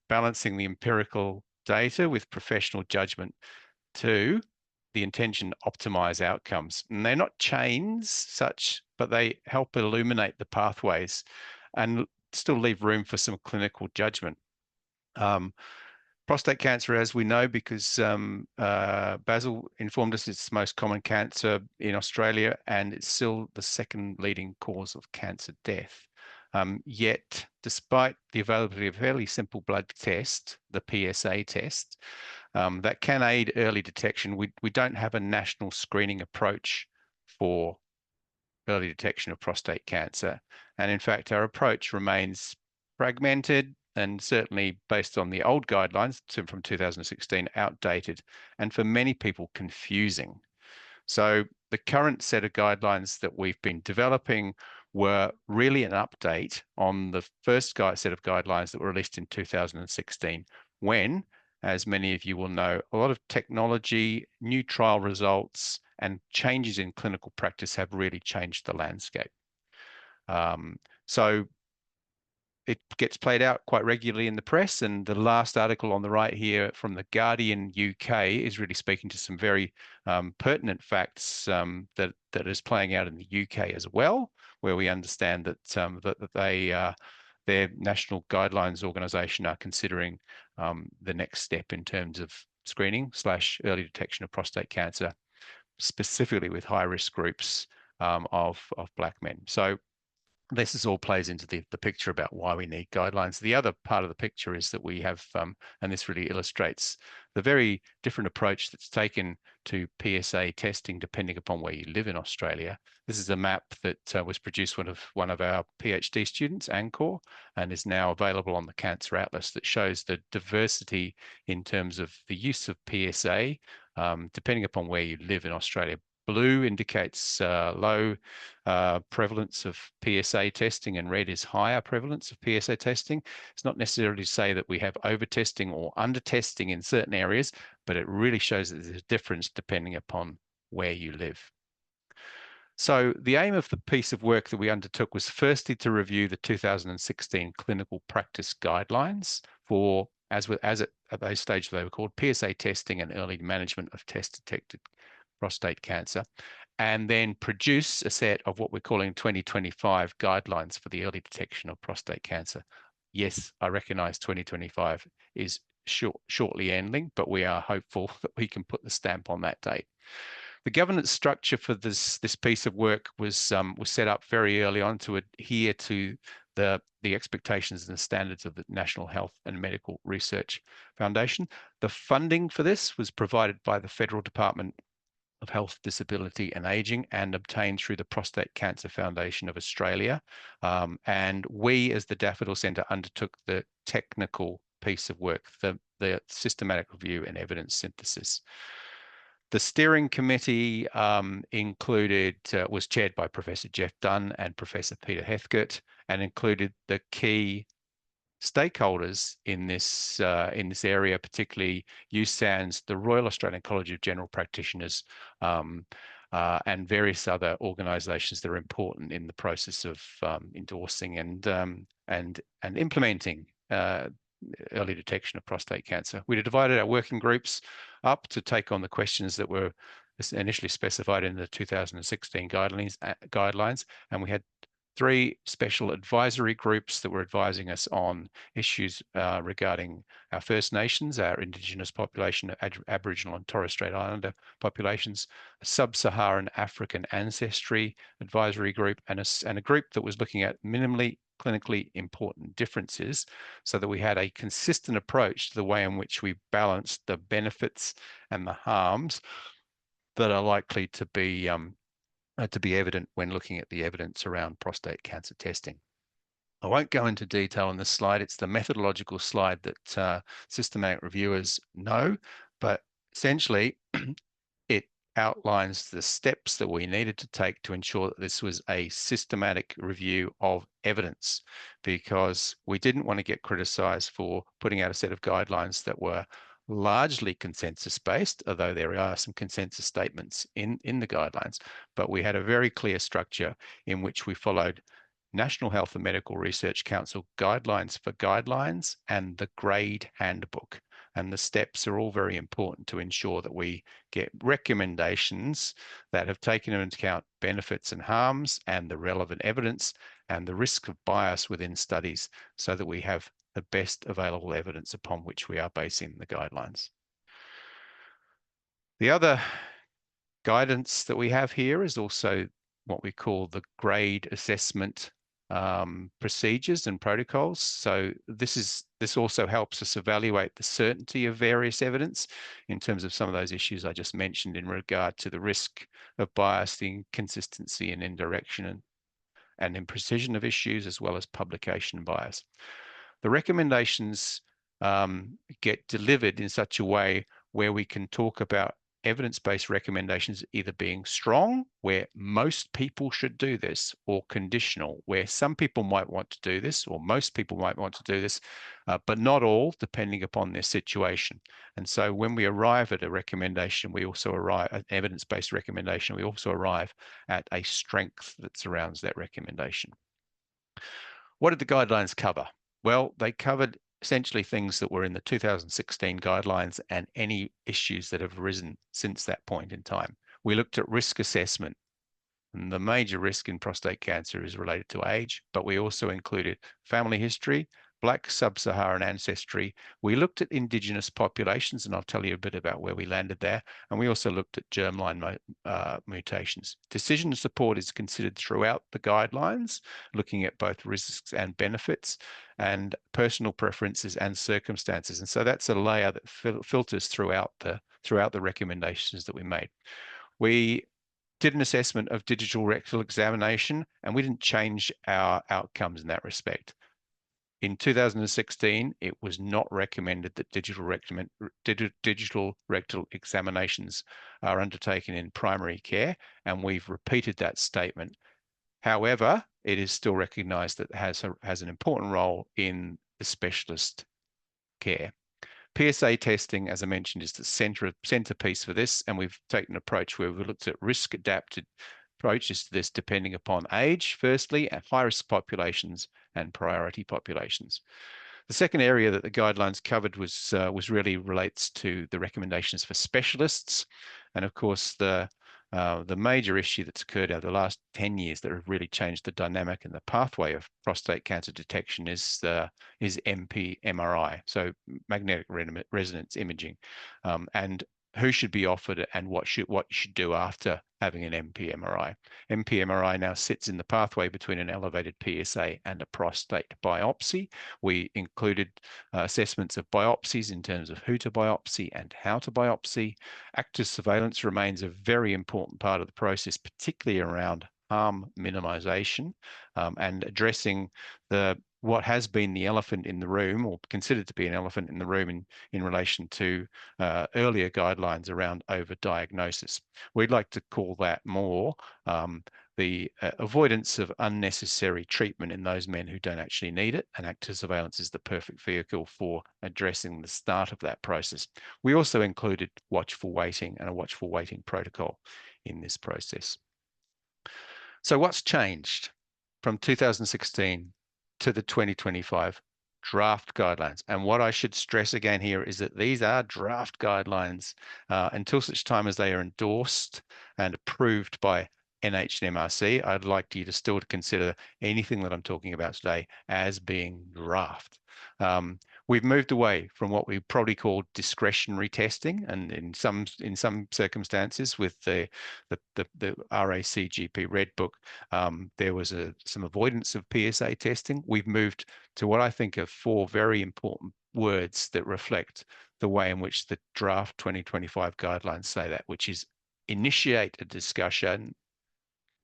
balancing the empirical data with professional judgment to the intention to optimize outcomes. And they're not chains such, but they help illuminate the pathways and still leave room for some clinical judgment. Prostate cancer, as we know, because Basil informed us, it's the most common cancer in Australia, and it's still the second leading cause of cancer death. Yet, despite the availability of a fairly simple blood test, the PSA test, that can aid early detection, we don't have a national screening approach for early detection of prostate cancer. And in fact, our approach remains fragmented and certainly based on the old guidelines from 2016, outdated, and for many people confusing. So the current set of guidelines that we've been developing were really an update on the first set of guidelines that were released in 2016, when, as many of you will know, a lot of technology, new trial results, and changes in clinical practice have really changed the landscape. So it gets played out quite regularly in the press, and the last article on the right here from the Guardian UK is really speaking to some very pertinent facts that is playing out in the UK as well, where we understand that their national guidelines organisation are considering the next step in terms of screening / early detection of prostate cancer, specifically with high risk groups of Black men. So this all plays into the picture about why we need guidelines. The other part of the picture is that we have, and this really illustrates the very different approach that's taken to PSA testing depending upon where you live in Australia. This is a map that was produced one of our PhD students, Angkor, and is now available on the Cancer Atlas, that shows the diversity in terms of the use of PSA depending upon where you live in Australia. Blue indicates low prevalence of PSA testing, and red is higher prevalence of PSA testing. It's not necessarily to say that we have over-testing or under-testing in certain areas, but it really shows that there's a difference depending upon where you live. So the aim of the piece of work that we undertook was firstly to review the 2016 clinical practice guidelines for, at those stage they were called, PSA testing and early management of test-detected prostate cancer, and then produce a set of what we're calling 2025 guidelines for the early detection of prostate cancer. Yes, I recognise 2025 is shortly ending, but we are hopeful that we can put the stamp on that date. The governance structure for this piece of work was set up very early on to adhere to the expectations and the standards of the National Health and Medical Research Foundation. The funding for this was provided by the Federal Department of Health, Disability and Ageing, and obtained through the Prostate Cancer Foundation of Australia. And we, as the Daffodil Centre, undertook the technical piece of work, the systematic review and evidence synthesis. The steering committee was chaired by Professor Jeff Dunn and Professor Peter Hethgert, and included the key stakeholders in this area, particularly USANS, the Royal Australian College of General Practitioners, and various other organisations that are important in the process of endorsing and implementing early detection of prostate cancer. We divided our working groups up to take on the questions that were initially specified in the 2016 guidelines, and we had 3 special advisory groups that were advising us on issues regarding our First Nations, our Indigenous population, Aboriginal and Torres Strait Islander populations, a Sub-Saharan African ancestry advisory group, and a group that was looking at minimally clinically important differences, so that we had a consistent approach to the way in which we balanced the benefits and the harms that are likely to be evident when looking at the evidence around prostate cancer testing. I won't go into detail on this slide. It's the methodological slide that systematic reviewers know, but essentially it outlines the steps that we needed to take to ensure that this was a systematic review of evidence, because we didn't want to get criticised for putting out a set of guidelines that were largely consensus-based, although there are some consensus statements in the guidelines, but we had a very clear structure in which we followed National Health and Medical Research Council guidelines for guidelines and the grade handbook. And the steps are all very important to ensure that we get recommendations that have taken into account benefits and harms and the relevant evidence and the risk of bias within studies, so that we have the best available evidence upon which we are basing the guidelines. The other guidance that we have here is also what we call the grade assessment procedures and protocols. So this also helps us evaluate the certainty of various evidence in terms of some of those issues I just mentioned in regard to the risk of bias, the inconsistency and indirection and imprecision of issues, as well as publication bias. The recommendations get delivered in such a way where we can talk about evidence-based recommendations either being strong, where most people should do this, or conditional, where some people might want to do this, or most people might want to do this, but not all, depending upon their situation. And so when we arrive at a recommendation, we also arrive at an evidence-based recommendation, we also arrive at a strength that surrounds that recommendation. What did the guidelines cover? Well, they covered essentially things that were in the 2016 guidelines and any issues that have arisen since that point in time. We looked at risk assessment, and the major risk in prostate cancer is related to age, but we also included family history, Black sub-Saharan ancestry. We looked at indigenous populations, and I'll tell you a bit about where we landed there. And we also looked at germline mutations. Decision support is considered throughout the guidelines, looking at both risks and benefits, and personal preferences and circumstances. And so that's a layer that filters throughout the recommendations that we made. We did an assessment of digital rectal examination, and we didn't change our outcomes in that respect. In 2016, it was not recommended that digital rectal examinations are undertaken in primary care, and we've repeated that statement. However, it is still recognised that it has an important role in the specialist care. PSA testing, as I mentioned, is the centerpiece for this, and we've taken an approach where we've looked at risk-adapted approaches to this depending upon age, firstly, and high-risk populations and priority populations. The second area that the guidelines covered was really relates to the recommendations for specialists, and of course the major issue that's occurred over the last 10 years that have really changed the dynamic and the pathway of prostate cancer detection is MRI, so magnetic resonance imaging, and who should be offered and what you should do after having an MRI. MRI now sits in the pathway between an elevated PSA and a prostate biopsy. We included assessments of biopsies in terms of who to biopsy and how to biopsy. Active surveillance remains a very important part of the process, particularly around harm minimization and addressing what has been the elephant in the room, or considered to be an elephant in the room in relation to earlier guidelines around overdiagnosis. We'd like to call that more the avoidance of unnecessary treatment in those men who don't actually need it, and active surveillance is the perfect vehicle for addressing the start of that process. We also included watchful waiting and a watchful waiting protocol in this process. So what's changed from 2016 to the 2025 draft guidelines? And what I should stress again here is that these are draft guidelines until such time as they are endorsed and approved by NH and MRC. I'd like you to still consider anything that I'm talking about today as being draft. We've moved away from what we probably call discretionary testing, and in some circumstances with the RACGP Red Book, there was some avoidance of PSA testing. We've moved to what I think are 4 very important words that reflect the way in which the draft 2025 guidelines say that, which is initiate a discussion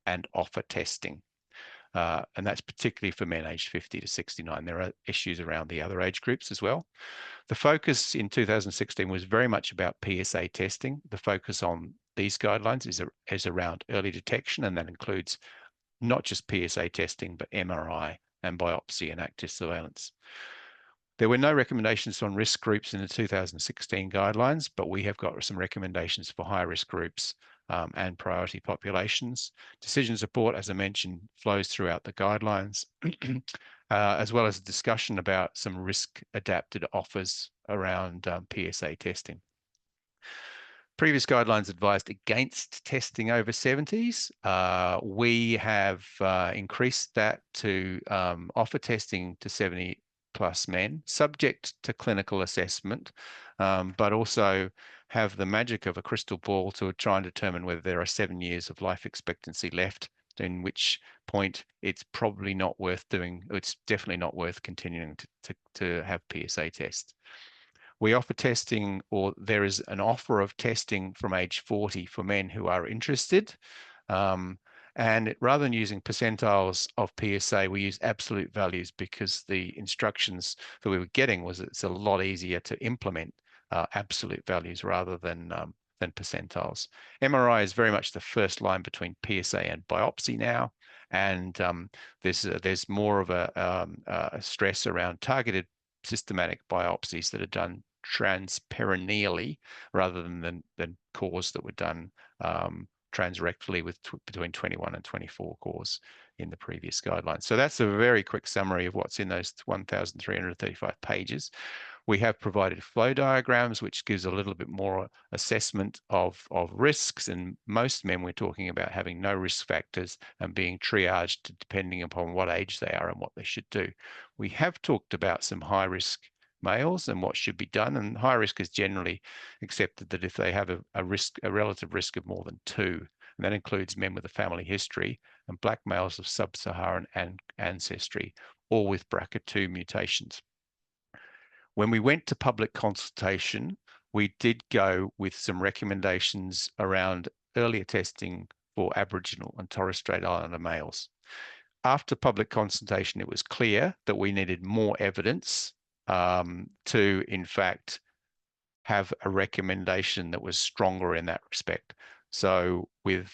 and offer testing. And that's particularly for men aged 50 to 69. There are issues around the other age groups as well. The focus in 2016 was very much about PSA testing. The focus on these guidelines is around early detection, and that includes not just PSA testing, but MRI and biopsy and active surveillance. There were no recommendations on risk groups in the 2016 guidelines, but we have got some recommendations for high-risk groups and priority populations. Decision support, as I mentioned, flows throughout the guidelines, as well as a discussion about some risk-adapted offers around PSA testing. Previous guidelines advised against testing over 70s. We have increased that to offer testing to 70 plus men, subject to clinical assessment, but also have the magic of a crystal ball to try and determine whether there are 7 years of life expectancy left, in which point it's probably not worth doing. It's definitely not worth continuing to have PSA tests. We offer testing, or there is an offer of testing from age 40 for men who are interested. And rather than using percentiles of PSA, we use absolute values, because the instructions that we were getting was it's a lot easier to implement absolute values rather than than percentiles. MRI is very much the first line between PSA and biopsy now, and there's more of a stress around targeted systematic biopsies that are done transperineally rather than cores that were done transrectally with between 21 and 24 cores in the previous guidelines. So that's a very quick summary of what's in those 1,335 pages. We have provided flow diagrams, which gives a little bit more assessment of risks. And most men, we're talking about having no risk factors and being triaged depending upon what age they are and what they should do. We have talked about some high risk males and what should be done. And high risk is generally accepted that if they have a relative risk of more than 2, and that includes men with a family history and black males of sub-Saharan ancestry, or with BRCA2 mutations. When we went to public consultation, we did go with some recommendations around earlier testing for Aboriginal and Torres Strait Islander males. After public consultation, it was clear that we needed more evidence to, in fact, have a recommendation that was stronger in that respect. So with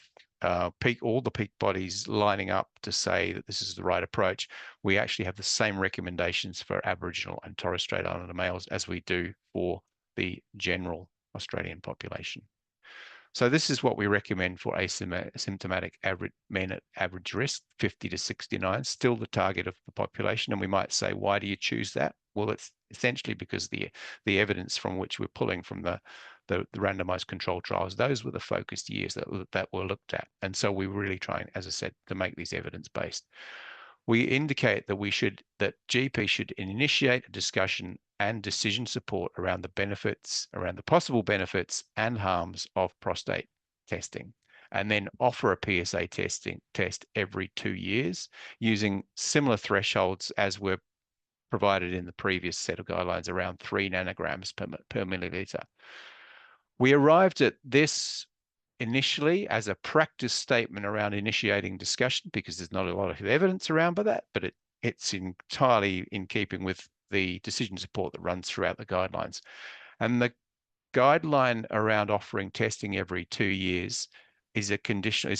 all the peak bodies lining up to say that this is the right approach, we actually have the same recommendations for Aboriginal and Torres Strait Islander males as we do for the general Australian population. So this is what we recommend for asymptomatic men at average risk, 50 to 69, still the target of the population. And we might say, why do you choose that? Well, it's essentially because the evidence from which we're pulling from the randomized controlled trials, those were the focused years that were looked at. And so we were really trying, as I said, to make these evidence-based. We indicate that GP should initiate a discussion and decision support around the possible benefits and harms of prostate testing, and then offer a PSA test every 2 years using similar thresholds as were provided in the previous set of guidelines, around 3 nanograms per milliliter. We arrived at this initially as a practice statement around initiating discussion, because there's not a lot of evidence around by that, but it's entirely in keeping with the decision support that runs throughout the guidelines. And the guideline around offering testing every 2 years is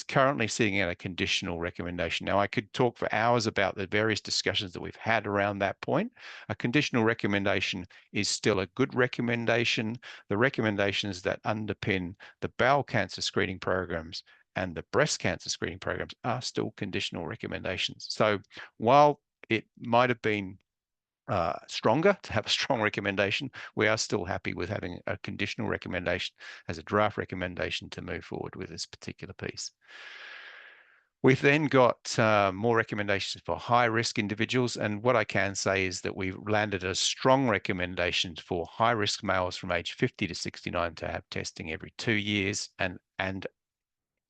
currently sitting at a conditional recommendation. Now, I could talk for hours about the various discussions that we've had around that point. A conditional recommendation is still a good recommendation. The recommendations that underpin the bowel cancer screening programs and the breast cancer screening programs are still conditional recommendations. So while it might have been stronger to have a strong recommendation, we are still happy with having a conditional recommendation as a draft recommendation to move forward with this particular piece. We've then got more recommendations for high-risk individuals, and what I can say is that we've landed a strong recommendation for high-risk males from age 50 to 69 to have testing every 2 years and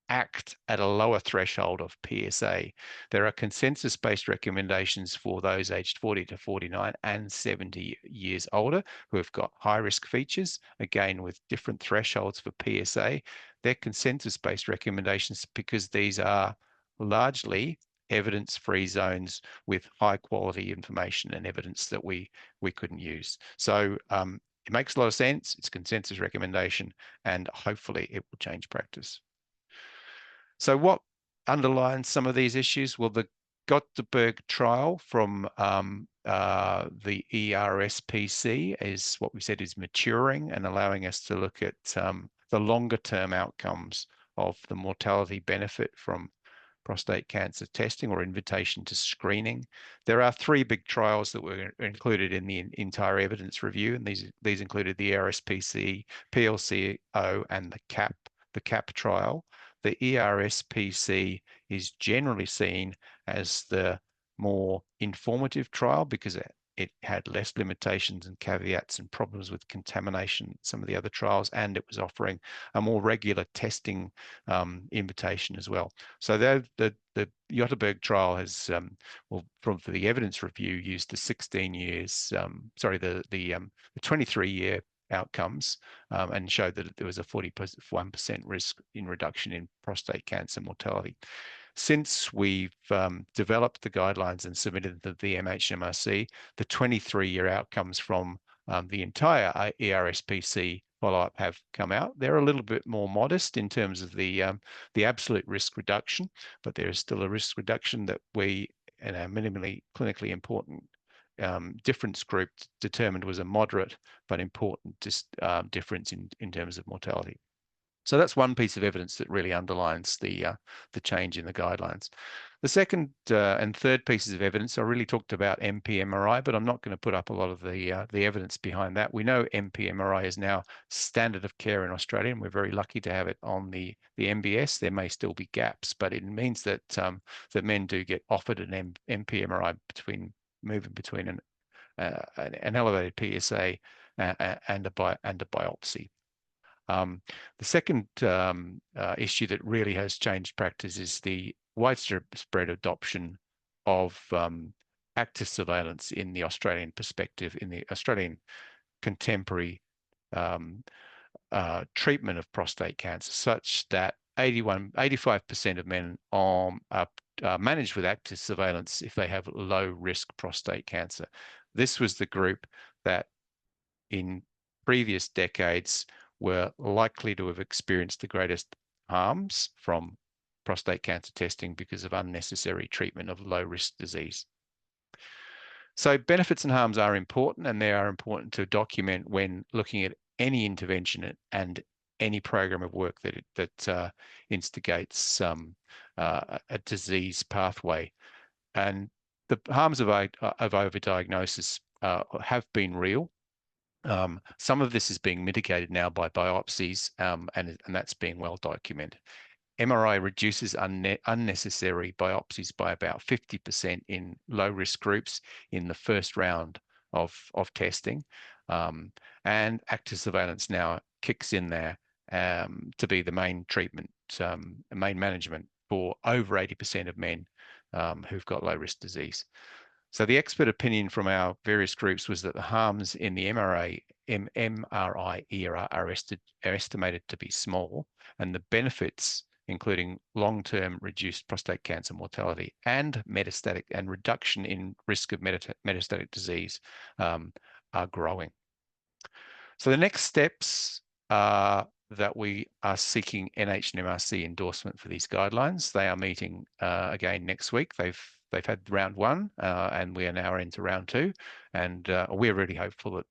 act at a lower threshold of PSA. There are consensus-based recommendations for those aged 40 to 49 and 70 years older who have got high-risk features, again with different thresholds for PSA. They're consensus-based recommendations because these are largely evidence-free zones with high-quality information and evidence that we couldn't use. So it makes a lot of sense. It's a consensus recommendation, and hopefully it will change practice. So what underlines some of these issues? Well, the Gothenburg trial from the ERSPC is what we said is maturing and allowing us to look at the longer term outcomes of the mortality benefit from prostate cancer testing or invitation to screening. There are 3 big trials that were included in the entire evidence review, and these included the ERSPC, PLCO, and the CAP trial. The ERSPC is generally seen as the more informative trial because it had less limitations and caveats and problems with contamination than some of the other trials, and it was offering a more regular testing invitation as well. So the Gothenburg trial has, for the evidence review, used the 16 years, the 23-year outcomes and showed that there was a 41% risk in reduction in prostate cancer mortality. Since we've developed the guidelines and submitted the MHMRC, the 23-year outcomes from the entire ERSPC follow-up have come out. They're a little bit more modest in terms of the absolute risk reduction, but there is still a risk reduction that we, in our minimally clinically important difference group, determined was a moderate but important difference in terms of mortality. So that's one piece of evidence that really underlines the change in the guidelines. The second and third pieces of evidence, I really talked about MP-MRI, but I'm not going to put up a lot of the evidence behind that. We know MP-MRI is now standard of care in Australia, and we're very lucky to have it on the MBS. There may still be gaps, but it means that that men do get offered an MP-MRI moving between an elevated PSA and a biopsy. The second issue that really has changed practice is the widespread adoption of active surveillance in the Australian perspective, in the Australian contemporary treatment of prostate cancer, such that 85% of men are managed with active surveillance if they have low-risk prostate cancer. This was the group that in previous decades were likely to have experienced the greatest harms from prostate cancer testing because of unnecessary treatment of low-risk disease. So benefits and harms are important, and they are important to document when looking at any intervention and any program of work that instigates a disease pathway. And the harms of overdiagnosis have been real. Some of this is being mitigated now by biopsies, and that's being well documented. MRI reduces unnecessary biopsies by about 50% in low-risk groups in the first round of testing. And active surveillance now kicks in there to be the main treatment, main management for over 80% of men who've got low-risk disease. So the expert opinion from our various groups was that the harms in the MRI era are estimated to be small, and the benefits, including long-term reduced prostate cancer mortality and metastatic and reduction in risk of metastatic disease, are growing. So the next steps are that we are seeking NH and MRC endorsement for these guidelines. They are meeting again next week. They've had round one, and we are now into round two, and we're really hopeful that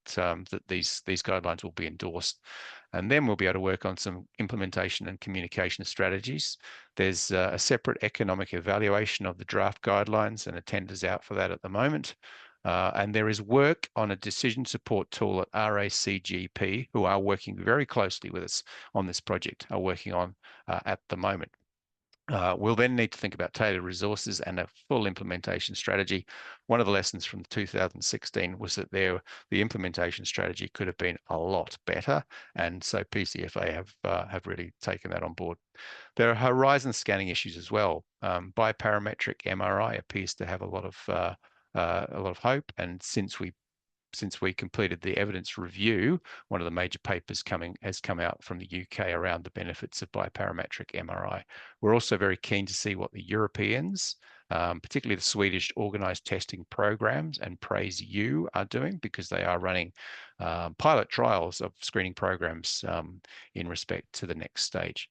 that these guidelines will be endorsed, and then we'll be able to work on some implementation and communication strategies. There's a separate economic evaluation of the draft guidelines, and a tender's out for that at the moment. And there is work on a decision support tool at RACGP, who are working very closely with us on this project, are working on at the moment. We'll then need to think about tailored resources and a full implementation strategy. One of the lessons from 2016 was that the implementation strategy could have been a lot better, and so PCFA have really taken that on board. There are horizon scanning issues as well. Biparametric MRI appears to have a lot of hope, and since we completed the evidence review, one of the major papers has come out from the UK around the benefits of biparametric MRI. We're also very keen to see what the Europeans, particularly the Swedish organised testing programs and PRAISE-U are doing, because they are running pilot trials of screening programs in respect to the next stage.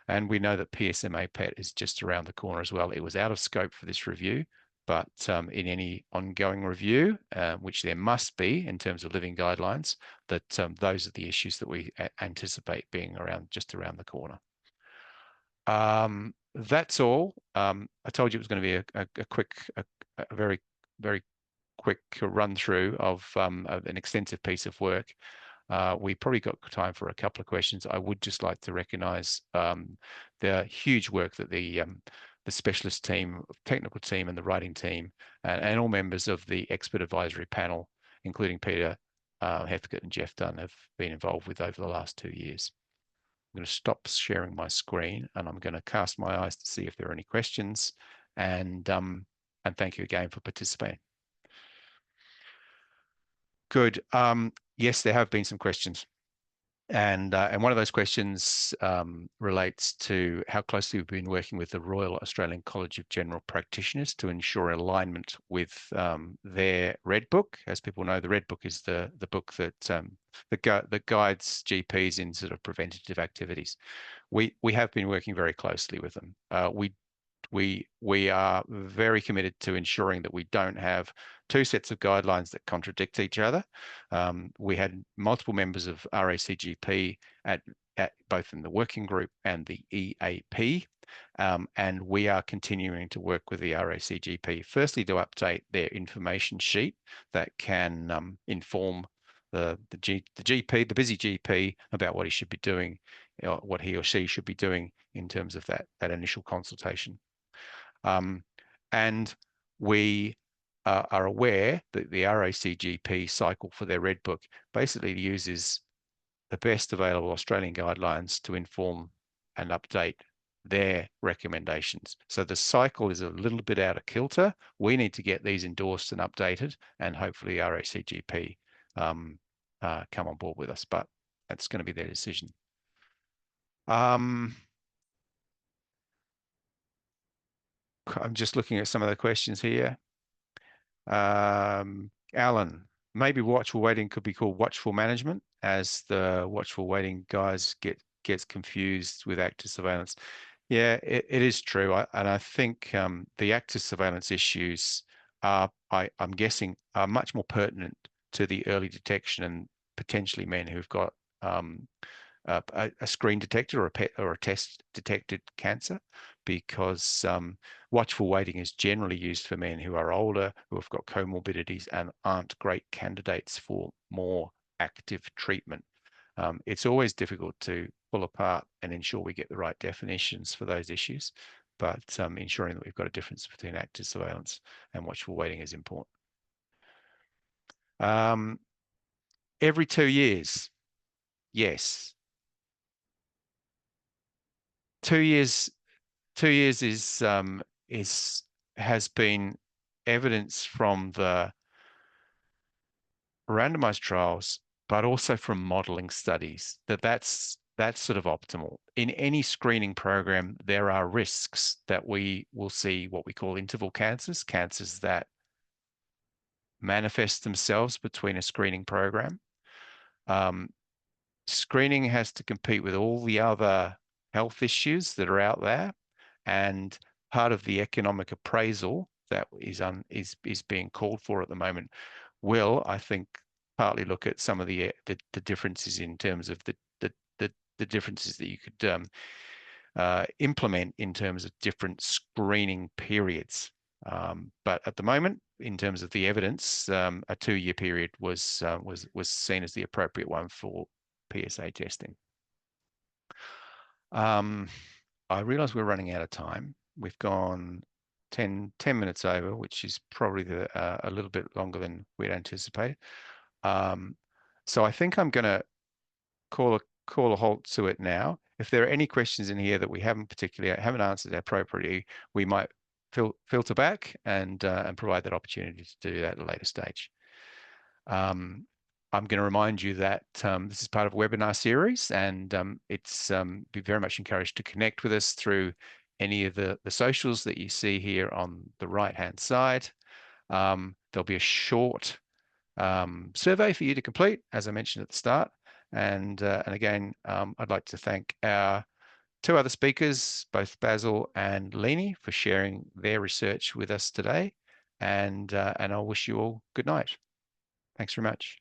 And we know that PSMA PET is just around the corner as well. It was out of scope for this review, but in any ongoing review, which there must be in terms of living guidelines, that those are the issues that we anticipate being just around the corner. That's all. I told you it was going to be a very, very quick run through of an extensive piece of work. We probably got time for a couple of questions. I would just like to recognise the huge work that the specialist team, technical team, and the writing team, and all members of the expert advisory panel, including Peter Hethcote and Jeff Dunn, have been involved with over the last 2 years. I'm going to stop sharing my screen, and I'm going to cast my eyes to see if there are any questions, and thank you again for participating. Good. Yes, there have been some questions. And one of those questions relates to how closely we've been working with the Royal Australian College of General Practitioners to ensure alignment with their Red Book. As people know, the Red Book is the book that that guides GPs in sort of preventative activities. We have been working very closely with them. We are very committed to ensuring that we don't have two sets of guidelines that contradict each other. We had multiple members of RACGP at both in the working group and the EAP, and we are continuing to work with the RACGP, firstly to update their information sheet that can inform the GP, the busy GP, about what he should be doing, what he or she should be doing in terms of that initial consultation. And we are aware that the RACGP cycle for their Red Book basically uses the best available Australian guidelines to inform and update their recommendations. So the cycle is a little bit out of kilter. We need to get these endorsed and updated, and hopefully RACGP come on board with us, but that's going to be their decision. I'm just looking at some of the questions here. Alan, maybe watchful waiting could be called watchful management, as the watchful waiting guys gets confused with active surveillance. Yeah, it is true. And I think the active surveillance issues are, I'm guessing, are much more pertinent to the early detection and potentially men who've got a screen detected or a test detected cancer, because watchful waiting is generally used for men who are older, who have got comorbidities and aren't great candidates for more active treatment. It's always difficult to pull apart and ensure we get the right definitions for those issues, but ensuring that we've got a difference between active surveillance and watchful waiting is important. Every 2 years, yes. 2 years. 2 years has been evidence from the randomized trials, but also from modeling studies that's sort of optimal. In any screening program, there are risks that we will see what we call interval cancers, cancers that manifest themselves between a screening program. Screening has to compete with all the other health issues that are out there, and part of the economic appraisal that is being called for at the moment will, I think, partly look at some of the differences in terms of the differences that you could implement in terms of different screening periods. But at the moment, in terms of the evidence, a 2-year period was seen as the appropriate one for PSA testing. I realize we're running out of time. We've gone 10 minutes over, which is probably a little bit longer than we'd anticipated. So I think I'm going to call a halt to it now. If there are any questions in here that we haven't answered appropriately, we might filter back and provide that opportunity to do that at a later stage. I'm going to remind you that this is part of a webinar series, and it's be very much encouraged to connect with us through any of the socials that you see here on the right-hand side. There'll be a short survey for you to complete, as I mentioned at the start. And again, I'd like to thank our 2 other speakers, both Basil and Leni, for sharing their research with us today. And I'll wish you all good night. Thanks very much.